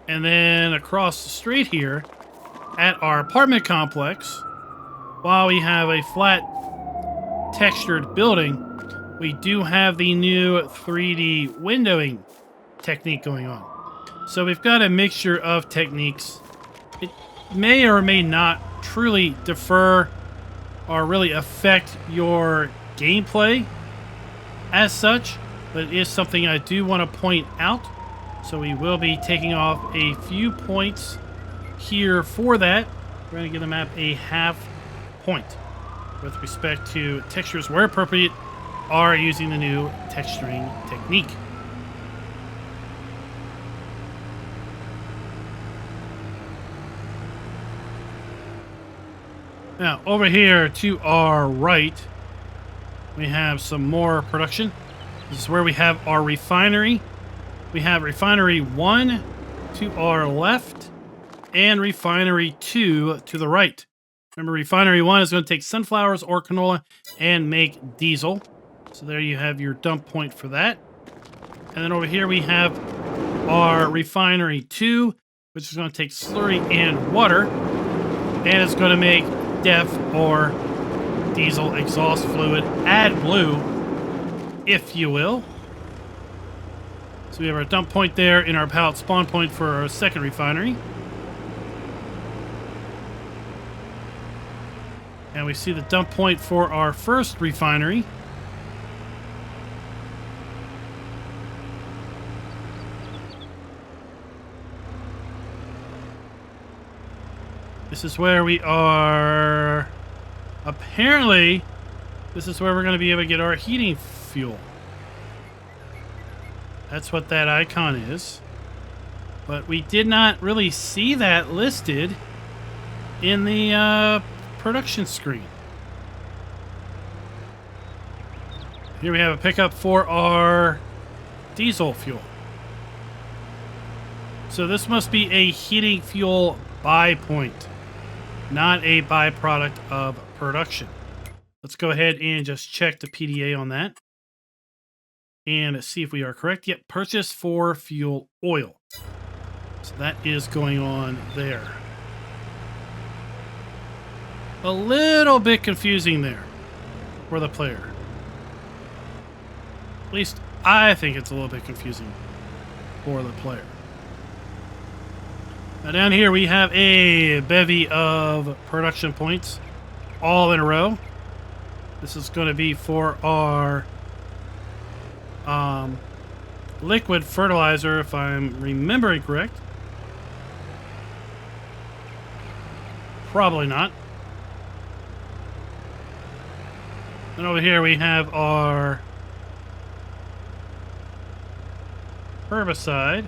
And then across the street here, at our apartment complex, while we have a flat textured building, we do have the new 3D windowing technique going on. So we've got a mixture of techniques. It may or may not truly differ or really affect your gameplay as such, but it is something I do want to point out. So we will be taking off a few points here for that. We're going to give the map a half point with respect to textures where appropriate are using the new texturing technique. Now, over here to our right, we have some more production. This is where we have our refinery. We have refinery 1 to our left and refinery 2 to the right. Remember, refinery 1 is going to take sunflowers or canola and make diesel. So there you have your dump point for that. And then over here we have our refinery 2, which is going to take slurry and water. And it's going to make DEF or diesel exhaust fluid, AdBlue, if you will. So we have our dump point there in our pallet spawn point for our second refinery. And we see the dump point for our first refinery. This is where we are. Apparently, this is where we're going to be able to get our heating fuel. That's what that icon is. But we did not really see that listed in the production screen. Here we have a pickup for our diesel fuel. So this must be a heating fuel buy point, not a byproduct of production. Let's go ahead and just check the PDA on that and see if we are correct. Yep, purchase for fuel oil. So that is going on there. A little bit confusing there for the player. At least I think it's a little bit confusing for the player. Now down here we have a bevy of production points all in a row. This is going to be for our liquid fertilizer, if I'm remembering correct. Probably not. And over here we have our herbicide.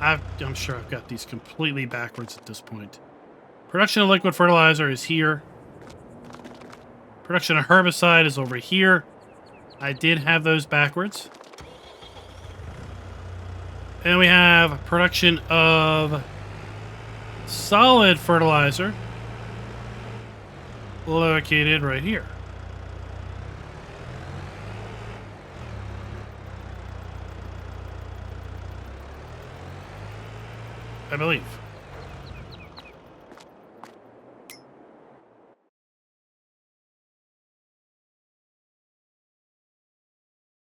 I'm sure I've got these completely backwards at this point. Production of liquid fertilizer is here. Production of herbicide is over here. I did have those backwards. And we have production of solid fertilizer located right here. I believe.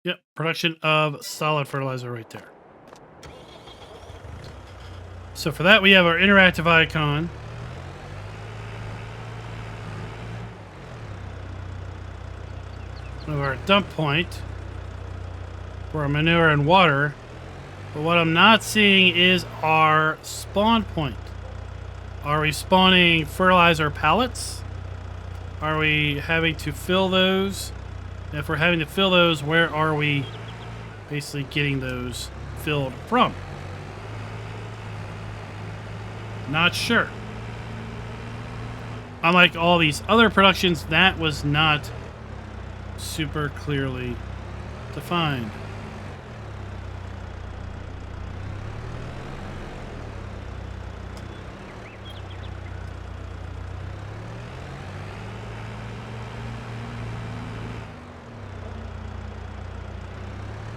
Yep, production of solid fertilizer right there. So for that, we have our interactive icon. Of our dump point for our manure and water. But what I'm not seeing is our spawn point. Are we spawning fertilizer pallets? Are we having to fill those? If we're having to fill those, where are we basically getting those filled from? Not sure. Unlike all these other productions, that was not super clearly defined.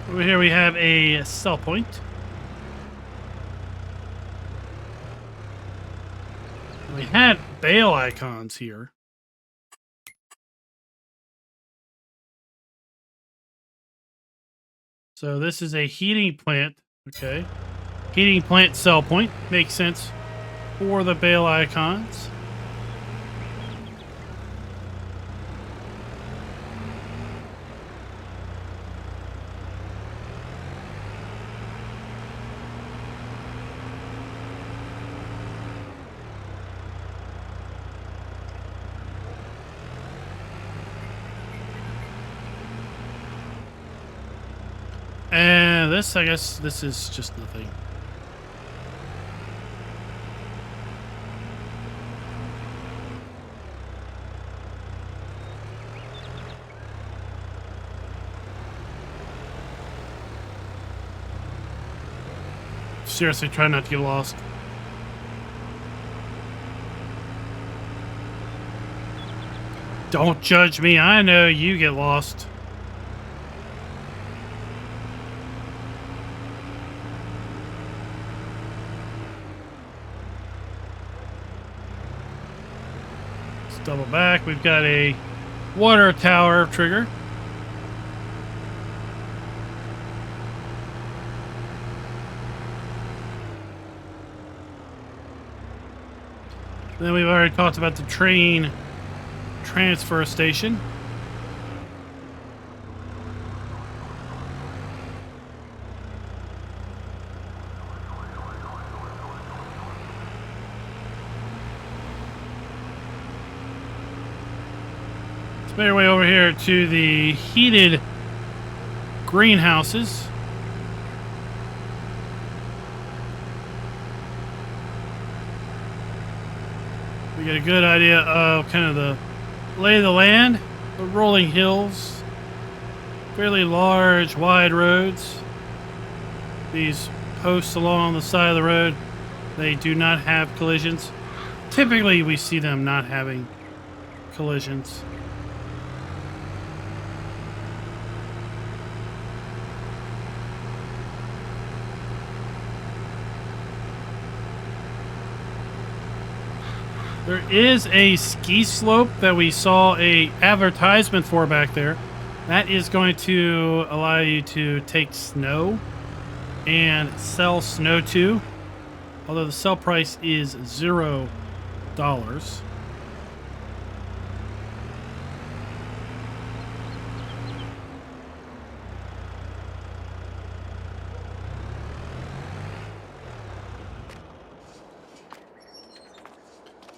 Over here we have a sell point. We had bale icons here. So this is a heating plant. Okay. Heating plant sell point. Makes sense for the bale icons. And this, I guess, this is just nothing. Seriously, try not to get lost. Don't judge me. I know you get lost. Double back. We've got a water tower trigger. Then we've already talked about the train transfer station. Let's make our way over here to the heated greenhouses. We get a good idea of kind of the lay of the land, the rolling hills, fairly large, wide roads. These posts along the side of the road, they do not have collisions. Typically, we see them not having collisions. There is a ski slope that we saw a advertisement for back there. That is going to allow you to take snow and sell snow to. Although the sell price is $0.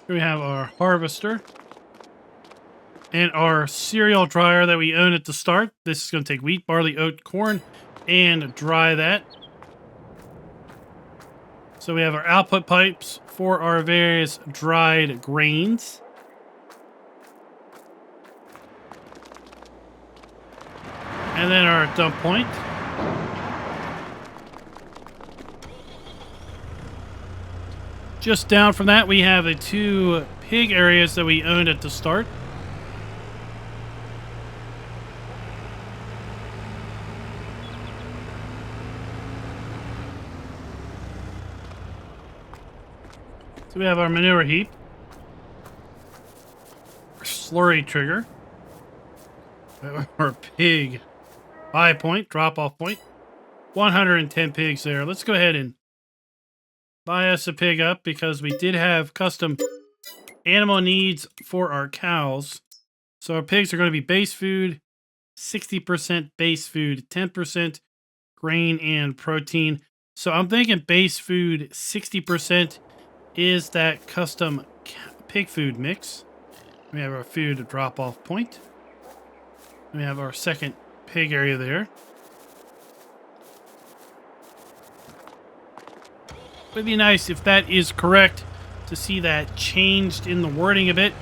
Here we have our harvester and our cereal dryer that we own at the start. This is going to take wheat, barley, oat, corn, and dry that. So we have our output pipes for our various dried grains. And then our dump point. Just down from that, we have the 2 pig areas that we owned at the start. So we have our manure heap, our slurry trigger, our pig buy point, drop off point, 110 pigs there. Let's go ahead and buy us a pig up because we did have custom animal needs for our cows. So our pigs are going to be base food, 60% base food, 10% grain and protein. So I'm thinking base food 60% is that custom pig food mix. We have our food drop off point. We have our second pig area there. It'd be nice if that is correct to see that changed in the wording a bit.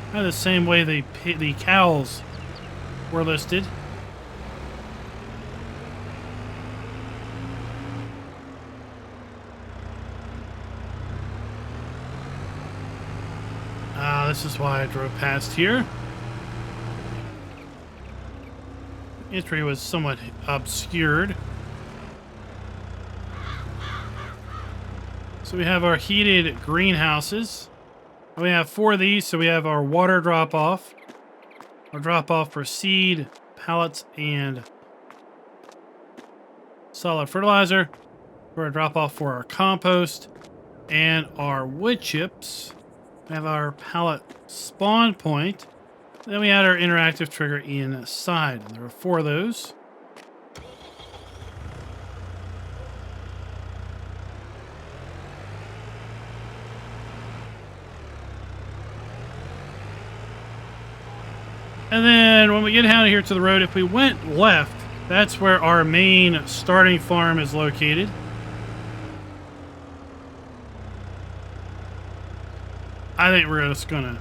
Kind of the same way the cows were listed. This is why I drove past here. Entry was somewhat obscured. So we have our heated greenhouses. We have 4 of these, so we have our water drop-off. Our drop-off for seed, pallets, and solid fertilizer. For a drop-off for our compost and our wood chips. We have our pallet spawn point. Then we had our interactive trigger inside. There are 4 of those. And then when we get down here to the road, if we went left, that's where our main starting farm is located. I think we're just going to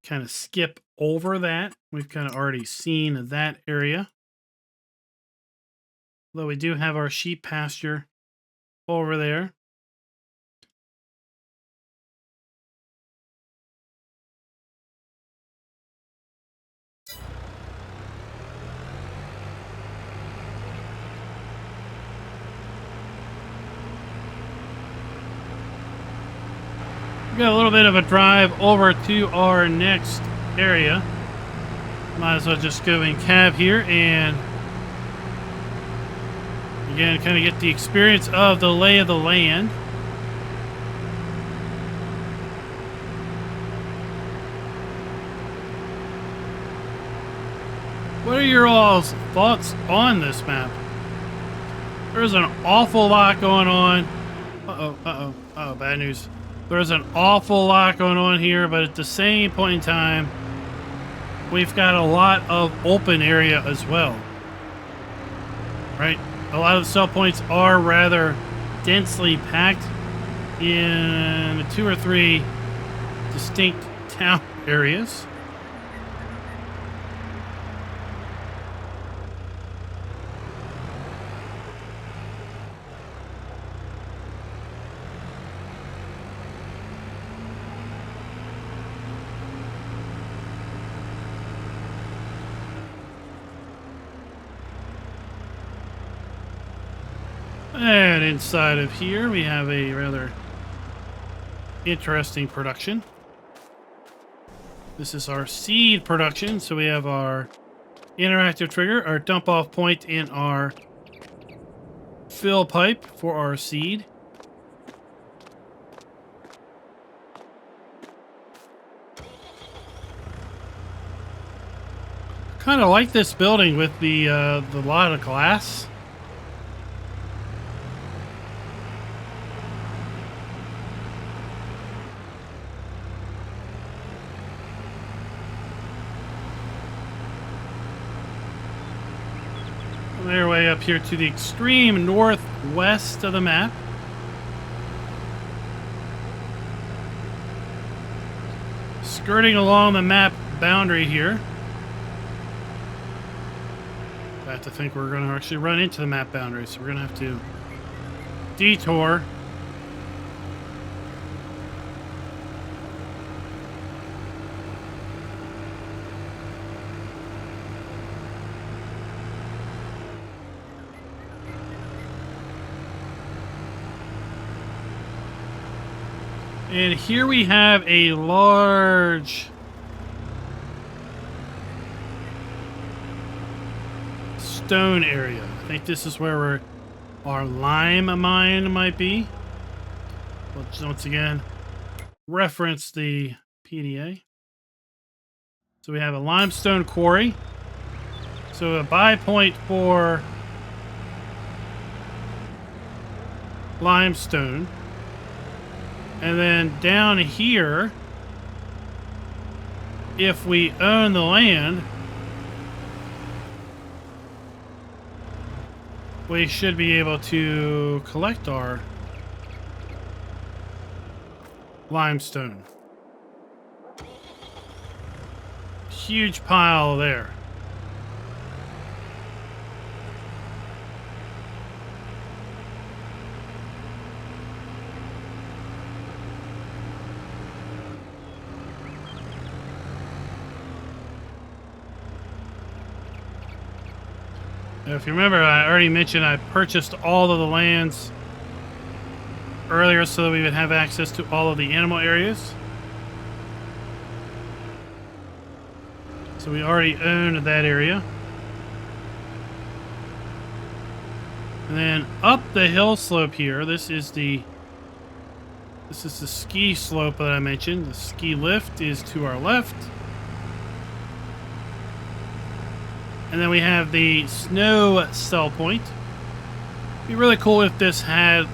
kind of skip over that. We've kind of already seen that area. Though we do have our sheep pasture over there. We got a little bit of a drive over to our next area. Might as well just go in cab here and again kind of get the experience of the lay of the land. What are your all's thoughts on this map? There's an awful lot going on. Uh-oh, bad news. There's an awful lot going on here, but at the same point in time, we've got a lot of open area as well. Right? A lot of the sell points are rather densely packed in 2 or 3 distinct town areas. And inside of here, we have a rather interesting production. This is our seed production. So we have our interactive trigger, our dump off point, and our fill pipe for our seed. Kind of like this building with the lot of glass. Their way up here to the extreme northwest of the map. Skirting along the map boundary here. I have to think we're going to actually run into the map boundary, so we're going to have to detour. And here we have a large stone area. I think this is where our lime mine might be. Let's once again reference the PDA. So we have a limestone quarry. So a buy point for limestone. And then down here, if we own the land, we should be able to collect our limestone. Huge pile there. If you remember, I already mentioned I purchased all of the lands earlier so that we would have access to all of the animal areas. So we already own that area. And then up the hill slope here, this is the ski slope that I mentioned. The ski lift is to our left. And then we have the snow sell point. It'd be really cool if this had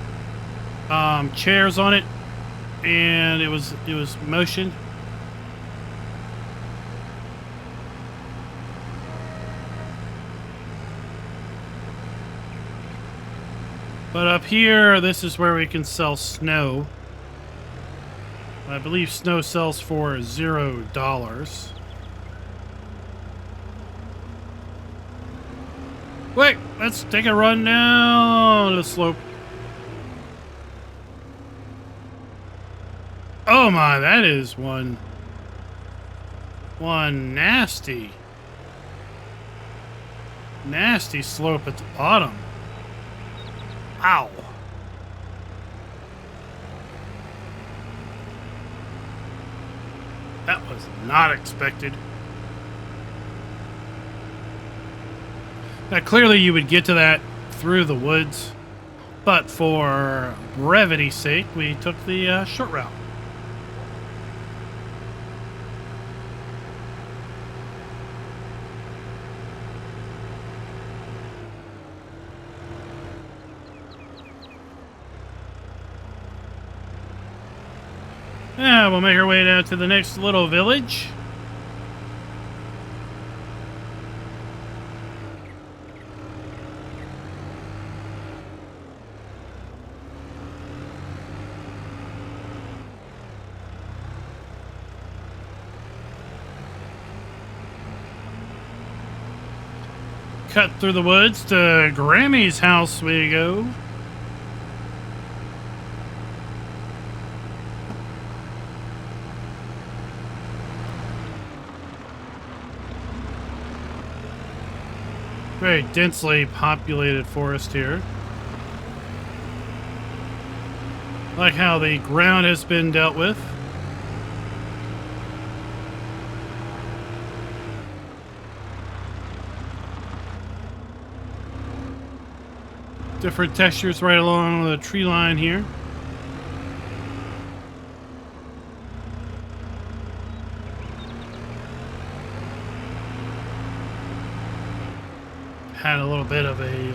chairs on it and it was motioned. But up here, this is where we can sell snow. I believe snow sells for $0. Quick, let's take a run down the slope. Oh my, that is one nasty slope at the bottom. Ow. That was not expected. Now, clearly you would get to that through the woods, but for brevity's sake, we took the short route. Yeah, we'll make our way down to the next little village. Cut through the woods to Grammy's house we go. Very densely populated forest here. Like how the ground has been dealt with. Different textures right along the tree line here. Had a little bit of a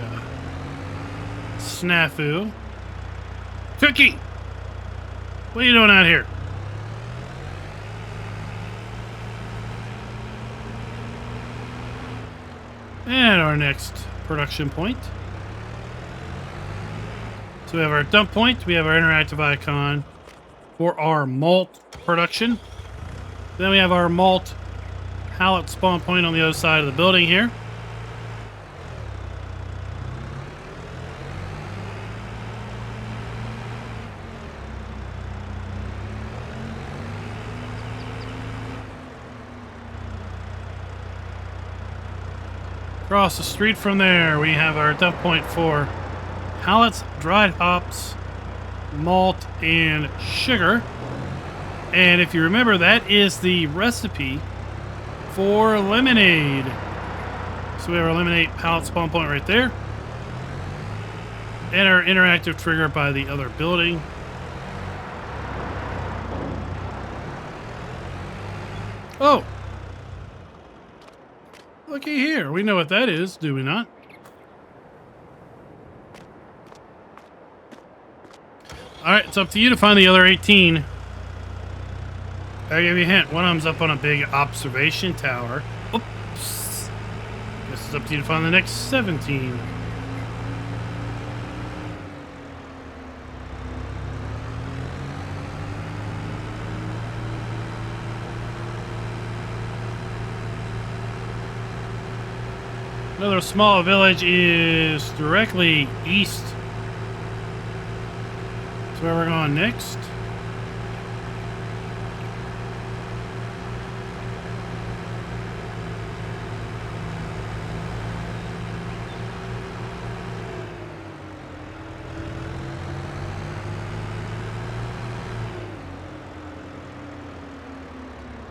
snafu. Cookie! What are you doing out here? And our next production point. So we have our dump point, we have our interactive icon for our malt production. Then we have our malt pallet spawn point on the other side of the building here. Across the street from there, we have our dump point for pallets, dried hops, malt, and sugar. And if you remember, that is the recipe for lemonade. So we have our lemonade pallet spawn point right there. And our interactive trigger by the other building. Oh! Looky here. We know what that is, do we not? Alright, it's up to you to find the other 18. I'll give you a hint. One of them's up on a big observation tower. Oops. Guess it's up to you to find the next 17. Another small village is directly east. That's where we're going next.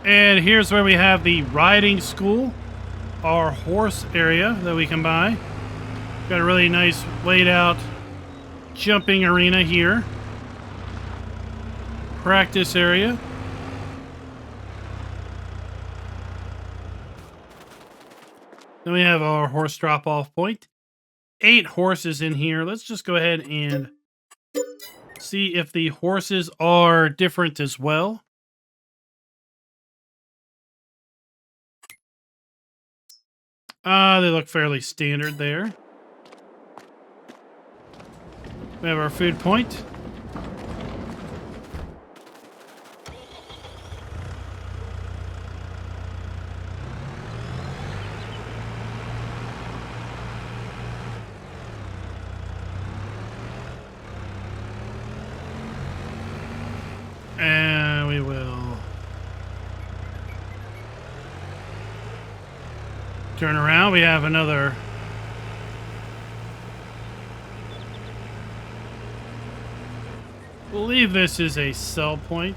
And here's where we have the riding school, our horse area that we can buy. Got a really nice laid out jumping arena here. Practice area. Then we have our horse drop off point. 8 horses in here. Let's just go ahead and see if the horses are different as well. They look fairly standard there. We have our food point. And we will turn around. We have another I believe this is a sell point,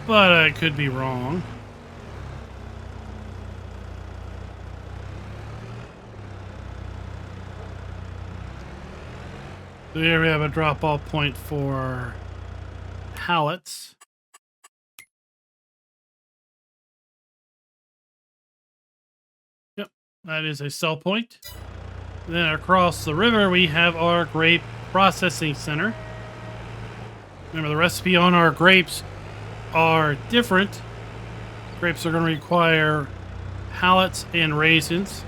but I could be wrong. So here we have a drop-off point for pallets. Yep, that is a sell point. Then across the river, we have our grape processing center. Remember, the recipe on our grapes are different. Grapes are going to require pallets and raisins,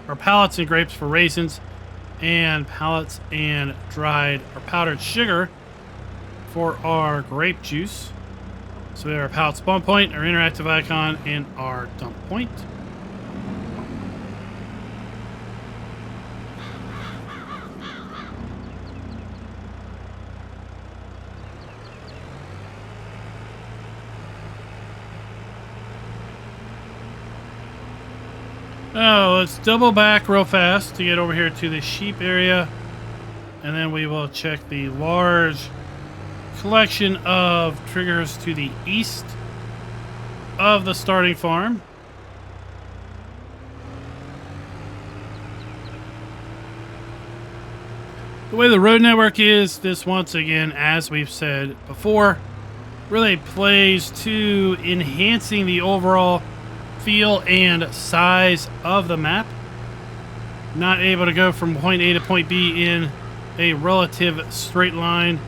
or pallets and grapes for raisins, and pallets and dried or powdered sugar for our grape juice. So we have our pallet spawn point, our interactive icon, and our dump point. Oh, let's double back real fast to get over here to the sheep area. And then we will check the large collection of triggers to the east of the starting farm. The way the road network is, this once again, as we've said before, really plays to enhancing the overall feel and size of the map. Not able to go from point A to point B in a relative straight line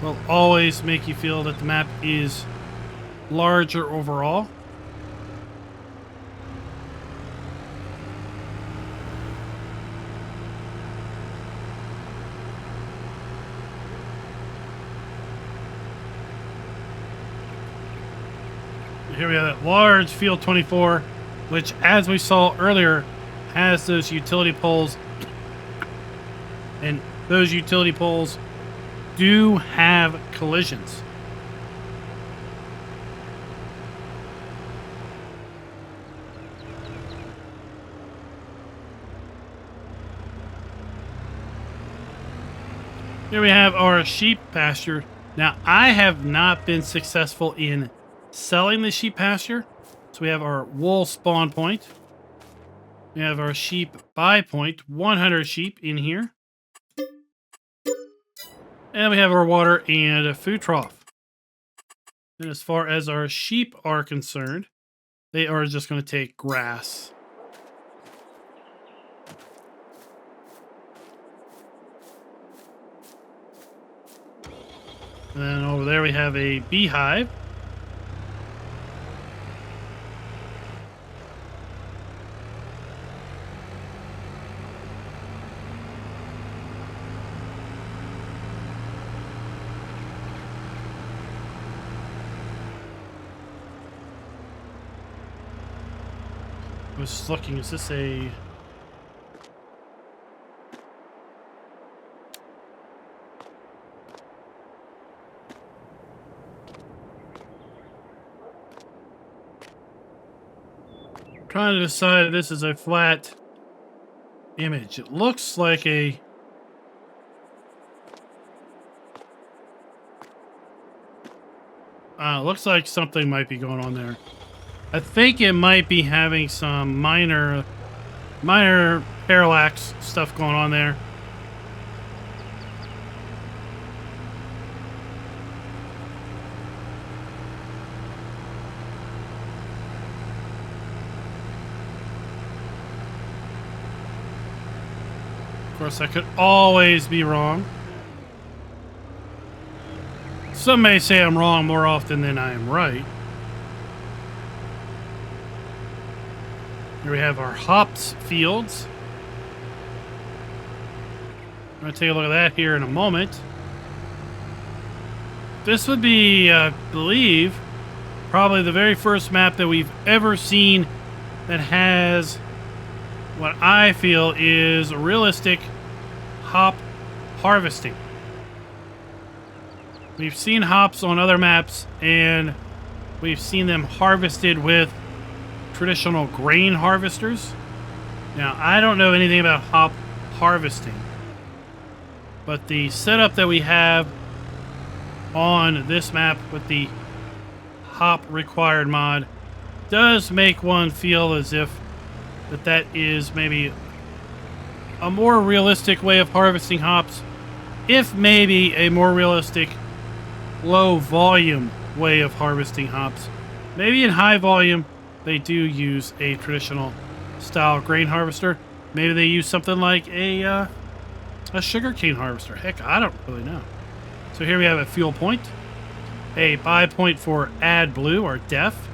will always make you feel that the map is larger overall. Here we have that large field 24, which, as we saw earlier, has those utility poles, and those utility poles do have collisions. Here we have our sheep pasture. Now, I have not been successful in selling the sheep pasture. So we have our wool spawn point. We have our sheep buy point, 100 sheep in here. And we have our water and a food trough. And as far as our sheep are concerned, they are just going to take grass. And then over there we have a beehive. I was just looking, is this a... trying to decide if this is a flat image. It looks like a... looks like something might be going on there. I think it might be having some minor parallax stuff going on there. Of course, I could always be wrong. Some may say I'm wrong more often than I am right. Here we have our hops fields. I'm going to take a look at that here in a moment. This would be, I believe, probably the very first map that we've ever seen that has what I feel is realistic hop harvesting. We've seen hops on other maps, and we've seen them harvested with traditional grain harvesters. Now, I don't know anything about hop harvesting, but the setup that we have on this map with the hop required mod does make one feel as if that is maybe a more realistic way of harvesting hops, if maybe a more realistic low volume way of harvesting hops. Maybe in high volume they do use a traditional style grain harvester. Maybe they use something like a sugarcane harvester. Heck, I don't really know. So here we have a fuel point, a buy point for add blue or def.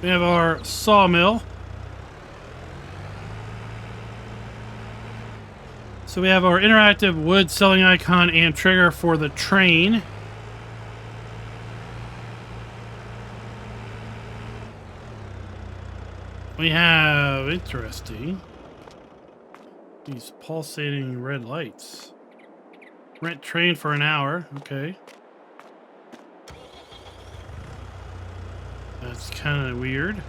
We have our sawmill. So we have our interactive wood selling icon and trigger for the train. We have, interesting, these pulsating red lights. Rent train for an hour, okay. That's kind of weird.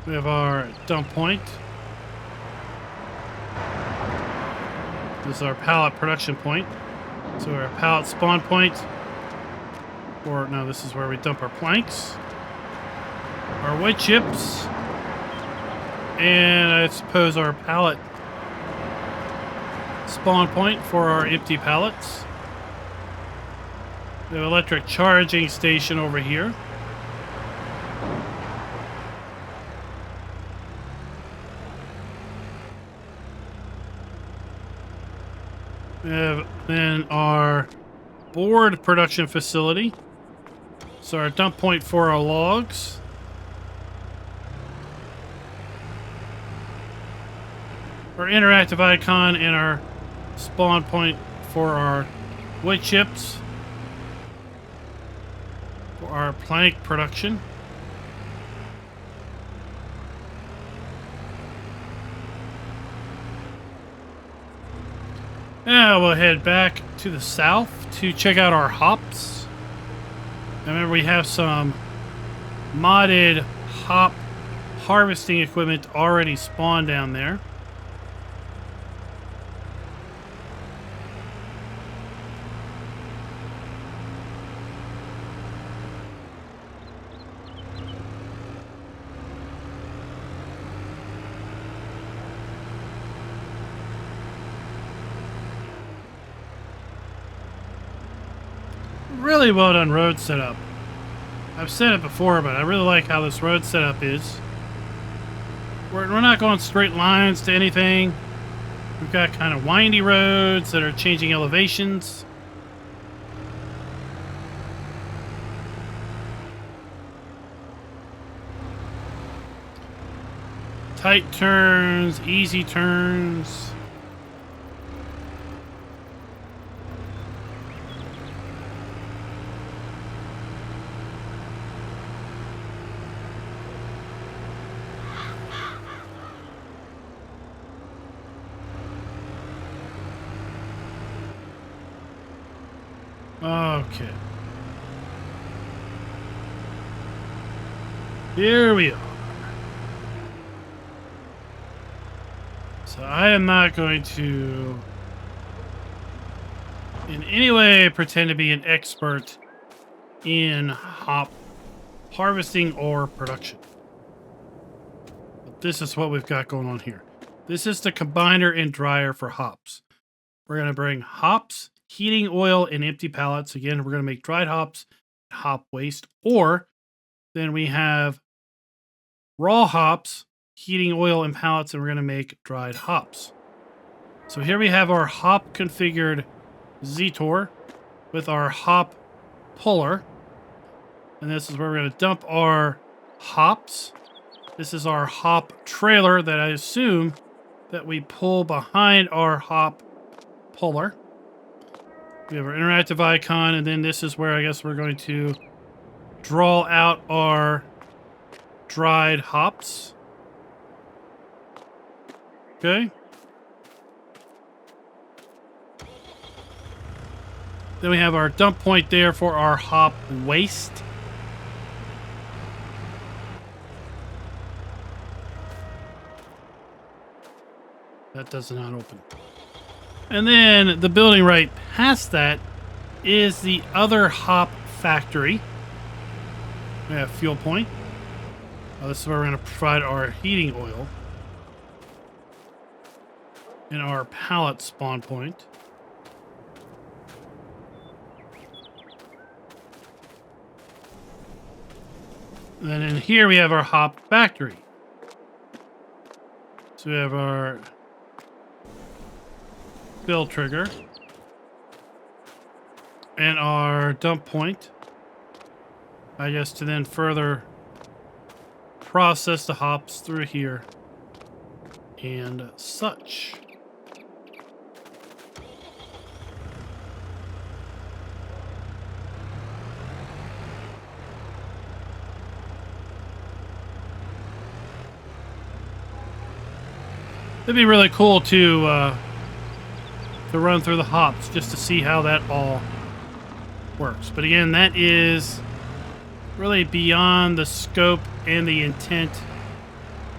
We have our dump point. This is our pallet production point. So our pallet spawn point. Or no, this is where we dump our planks. Our wood chips. And I suppose our pallet spawn point for our empty pallets. We have an electric charging station over here. We have then our board production facility. So our dump point for our logs. Our interactive icon and our spawn point for our wood chips. For our plank production. Now we'll head back to the south to check out our hops. Remember, we have some modded hop harvesting equipment already spawned down there. really well done road setup. I've said it before, but I really like how this road setup is. We're not going straight lines to anything. We've got kind of windy roads that are changing elevations. Tight turns, easy turns. Okay. Here we are. So I am not going to in any way pretend to be an expert in hop harvesting or production. But this is what we've got going on here. This is the combiner and dryer for hops. We're going to bring hops, heating oil, and empty pallets. Again, we're going to make dried hops, hop waste, or then we have raw hops, heating oil, and pallets, and we're going to make dried hops. So here we have our hop configured Zetor with our hop puller. And this is where we're going to dump our hops. This is our hop trailer that I assume that we pull behind our hop puller. We have our interactive icon, and then this is where I guess we're going to draw out our dried hops. Okay. Then we have our dump point there for our hop waste. That does not open. And then the building right past that is the other hop factory. We have fuel point. This is where we're going to provide our heating oil. And our pallet spawn point. And then in here we have our hop factory. So we have our fill trigger and our dump point, I guess, to then further process the hops through here and such. It'd be really cool to run through the hops just to see how that all works. But again, that is really beyond the scope and the intent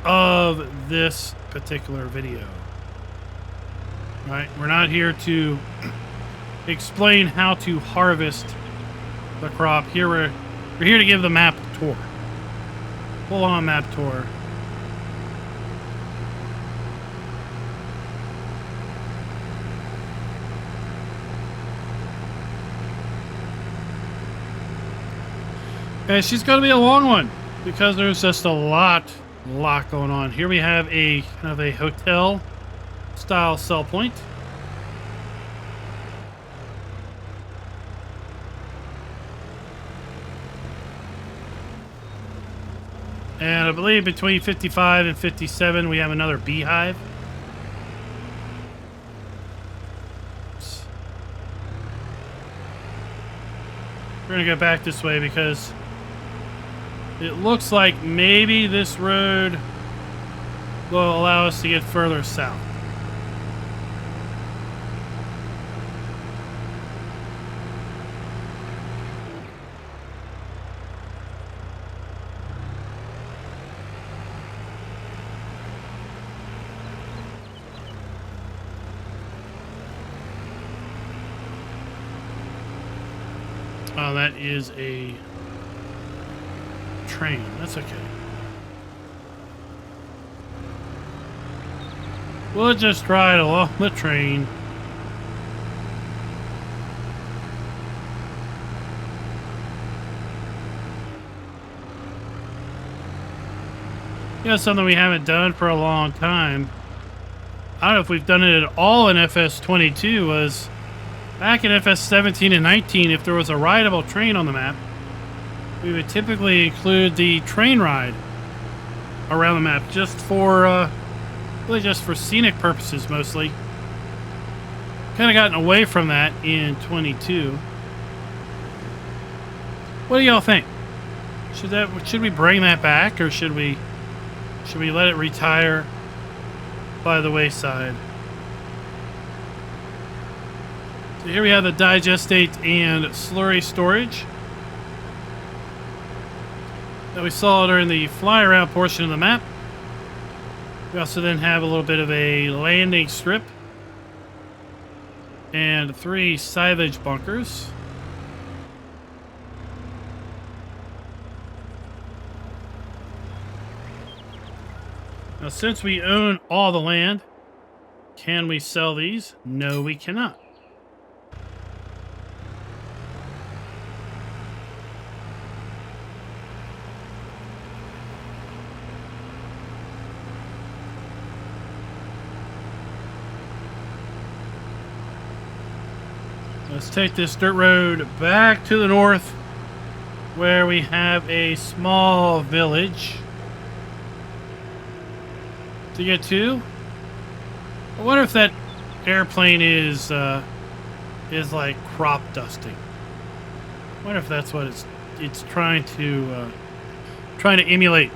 of this particular video. All right, we're not here to explain how to harvest the crop. Here we're here to give the map tour. Full on map tour. And she's going to be a long one because there's just a lot going on. Here we have a kind of a hotel style sell point. And I believe between 55 and 57 we have another beehive. We're going to go back this way because it looks like maybe this road will allow us to get further south. Oh, that is a train. That's okay. We'll just ride along the train. You know, something we haven't done for a long time. I don't know if we've done it at all in FS22. Was back in FS17 and 19, if there was a rideable train on the map, we would typically include the train ride around the map just for really just for scenic purposes mostly. Kind of gotten away from that in 22. What do y'all think? Should we bring that back, or should we let it retire by the wayside? So here we have the digestate and slurry storage that we saw during the fly around portion of the map. We also then have a little bit of a landing strip and 3 silage bunkers. Now, since we own all the land, can we sell these? No, we cannot. Let's take this dirt road back to the north, where we have a small village to get to. I wonder if that airplane is like crop dusting. I wonder if that's what it's trying to emulate.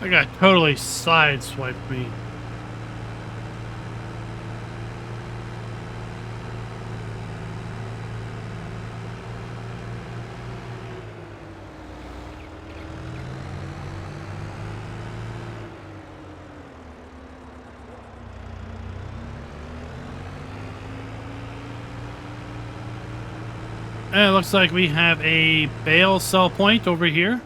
I got totally sideswiped me. And it looks like we have a bale sell point over here.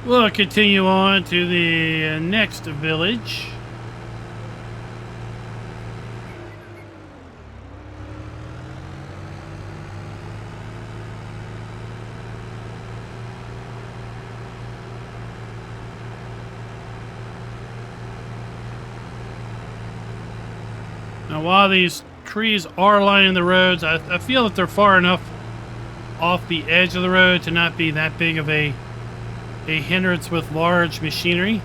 We'll continue on to the next village. Now, while these trees are lining the roads, I feel that they're far enough off the edge of the road to not be that big of a hindrance with large machinery.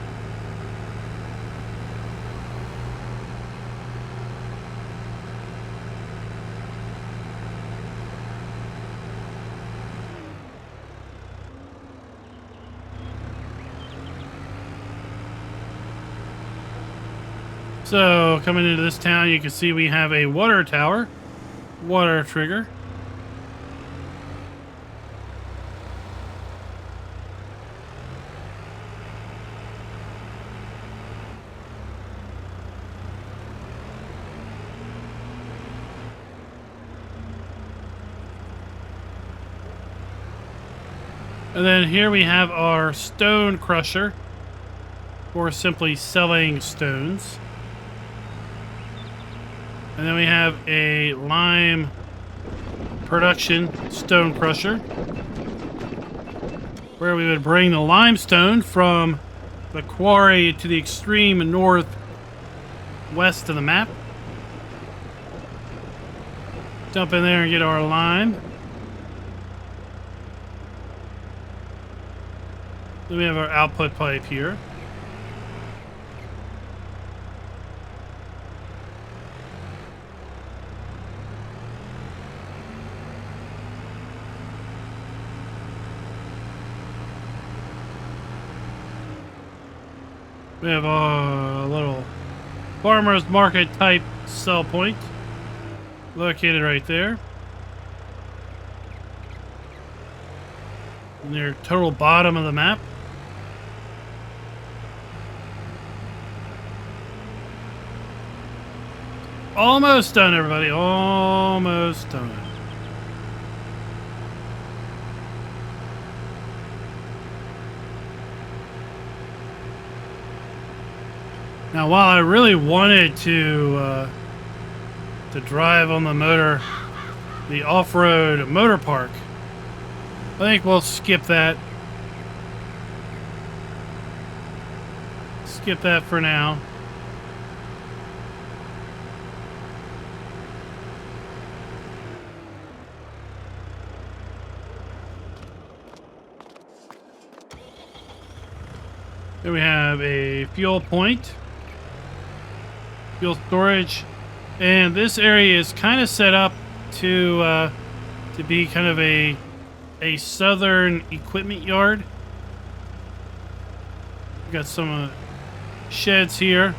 So, coming into this town, you can see we have a water tower, water trigger. And then here we have our stone crusher for simply selling stones. And then we have a lime production stone crusher where we would bring the limestone from the quarry to the extreme northwest of the map. Dump in there and get our lime. Then we have our output pipe here. We have a little farmer's market type sell point located right there. near total bottom of the map. Almost done, everybody. Almost done. Now, while I really wanted to drive on the off-road motor park, I think we'll skip that. Skip that for now. Here we have a fuel point, fuel storage, and this area is kind of set up to be kind of a southern equipment yard. We got some sheds here,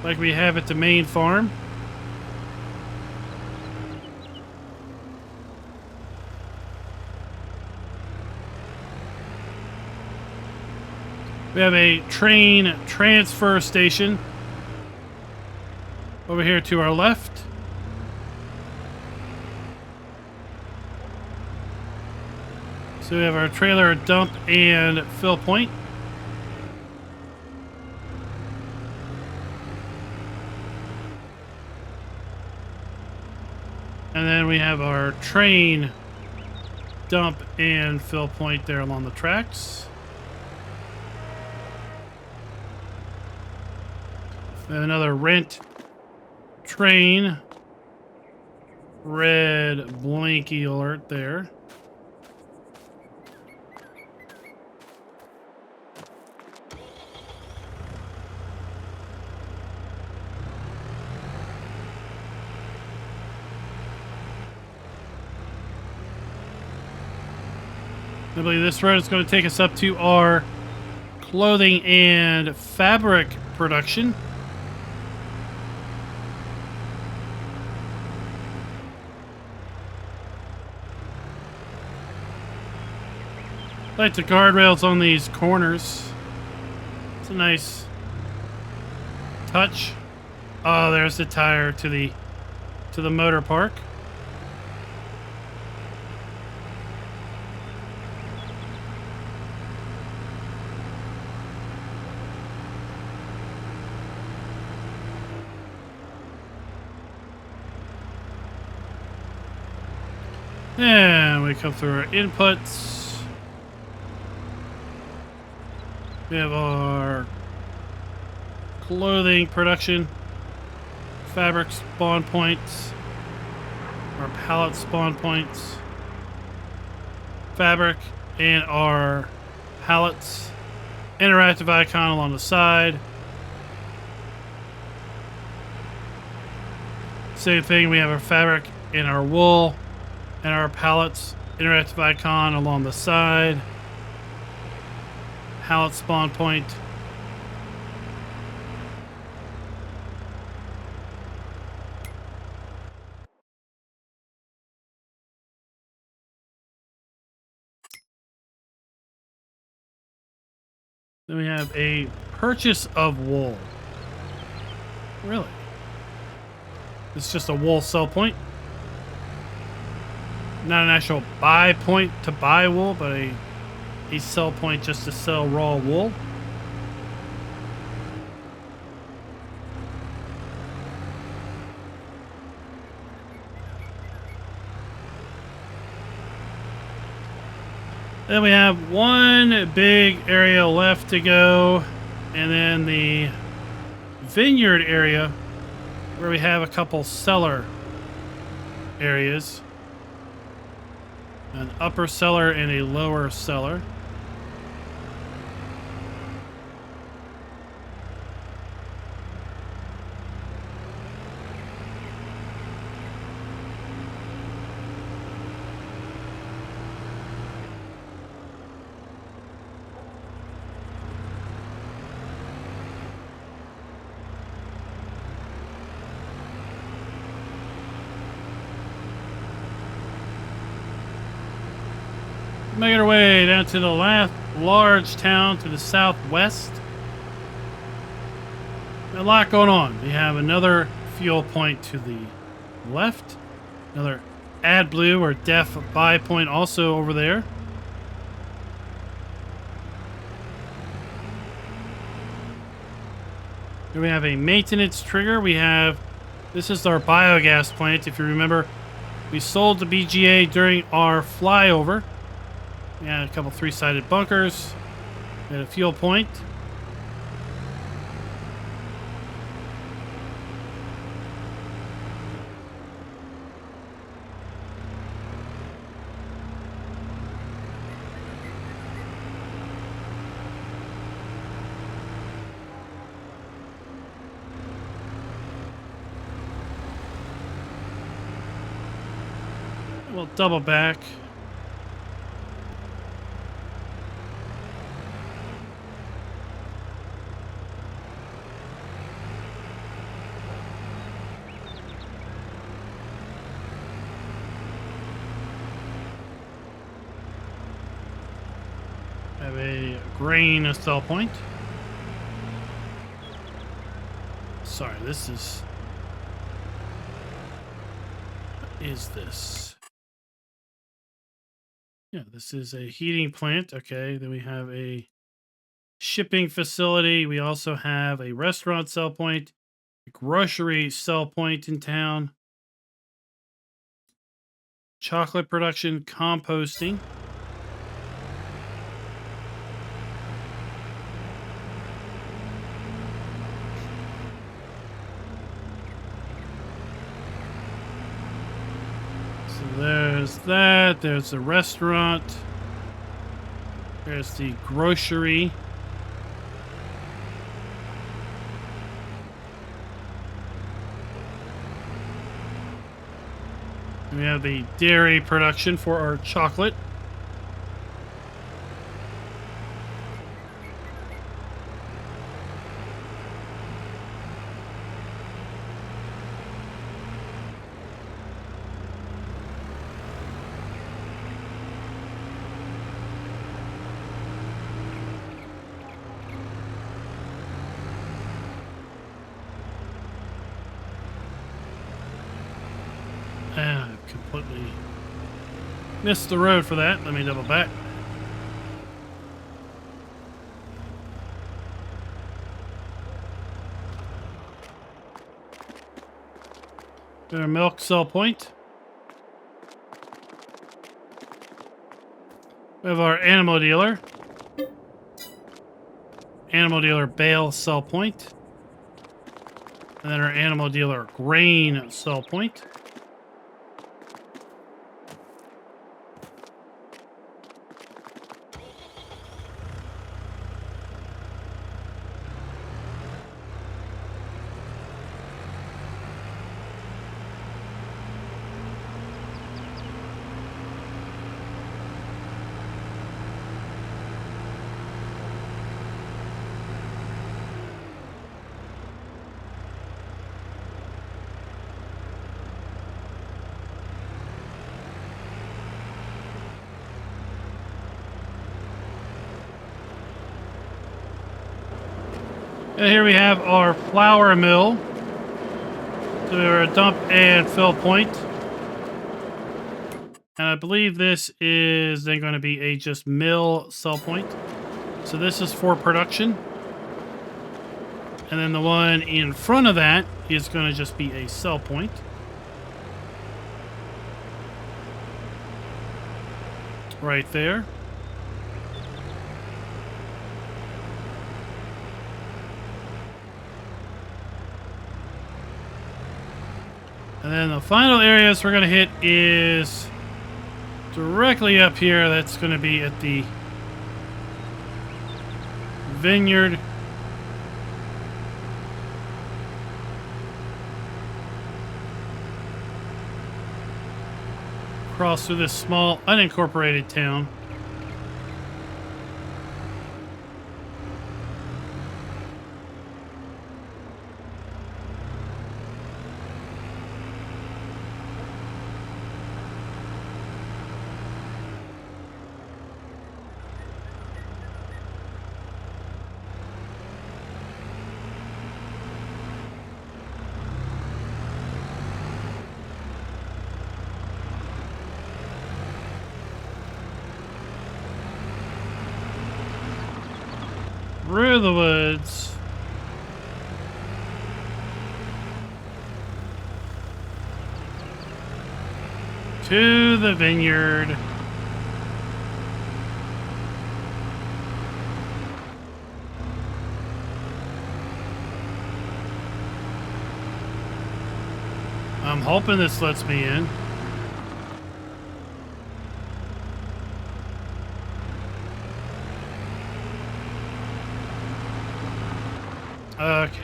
like we have at the main farm. We have a train transfer station over here to our left. So we have our trailer dump and fill point. And then we have our train dump and fill point there along the tracks. We have another rent train. Red blinky alert there. I believe this road is going to take us up to our clothing and fabric production. I like the guardrails on these corners. It's a nice touch. Oh, there's the tire to the motor park. And we come through our inputs. We have our clothing production, fabric spawn points, our pallet spawn points, fabric, and our pallets. Interactive icon along the side. Same thing, we have our fabric and our wool and our pallets. Interactive icon along the side. Pallet spawn point. Then we have a purchase of wool. Really? It's just a wool sell point. Not an actual buy point to buy wool, but a sell point just to sell raw wool. Then we have one big area left to go, and then the vineyard area where we have a couple cellar areas. An upper cellar and a lower cellar. Making our way down to the last large town to the southwest. A lot going on. We have another fuel point to the left. Another AdBlue or def buy point also over there. Here we have a maintenance trigger. This is our biogas plant. If you remember, we sold the BGA during our flyover. We had a couple three-sided bunkers. We had a fuel point. We'll double back. Have a grain sell point. Sorry, what is this? Yeah, this is a heating plant. Okay, then we have a shipping facility. We also have a restaurant sell point, a grocery sell point in town, chocolate production, composting. There's that. There's the restaurant. There's the grocery. We have the dairy production for our chocolate. I completely missed the road for that. Let me double back. Got our milk sell point. We have our animal dealer. Animal dealer bale sell point. And then our animal dealer grain sell point. And here we have our flour mill. So we're a dump and fill point. And I believe this is then going to be a just mill sell point. So this is for production. And then the one in front of that is going to just be a sell point. Right there. And then the final areas we're going to hit is directly up here. That's going to be at the vineyard. Cross through this small unincorporated town. through the woods. To the vineyard. I'm hoping this lets me in. Okay.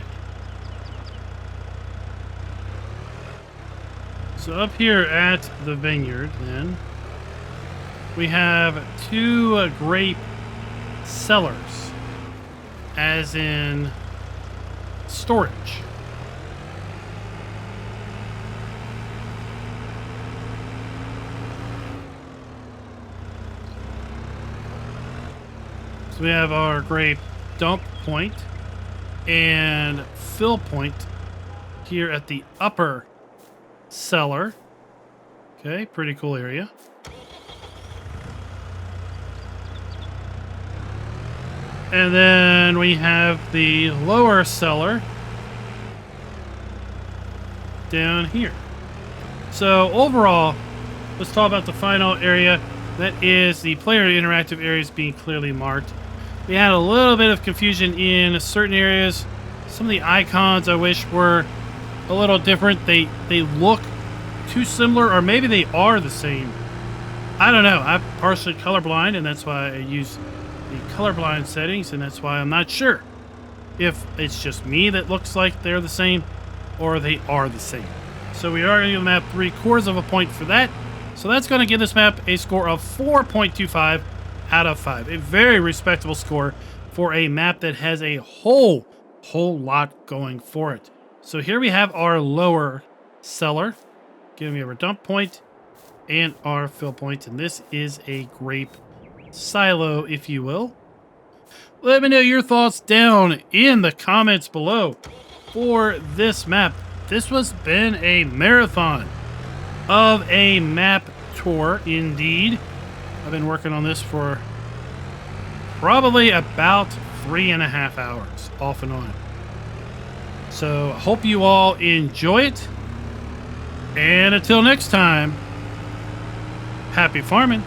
So up here at the vineyard, then, we have two grape cellars, as in storage. So we have our grape dump point and fill point here at the upper cellar. Okay, pretty cool area. And then we have the lower cellar down here. So overall, let's talk about the final area. That is the player interactive areas being clearly marked. We had a little bit of confusion in certain areas. Some of the icons I wish were a little different. They look too similar, or maybe they are the same. I don't know. I'm partially colorblind, and that's why I use the colorblind settings, and that's why I'm not sure if it's just me that looks like they're the same or they are the same. So we are going to give the map 3/4 of a point for that. So that's going to give this map a score of 4.25 out of 5. A very respectable score for a map that has a whole lot going for it. So here we have our lower cellar, giving me our dump point and our fill point, and this is a grape silo, if you will. Let me know your thoughts down in the comments below for this map. This has been a marathon of a map tour, indeed. I've been working on this for probably about 3.5 hours, off and on. So, I hope you all enjoy it. And until next time, happy farming.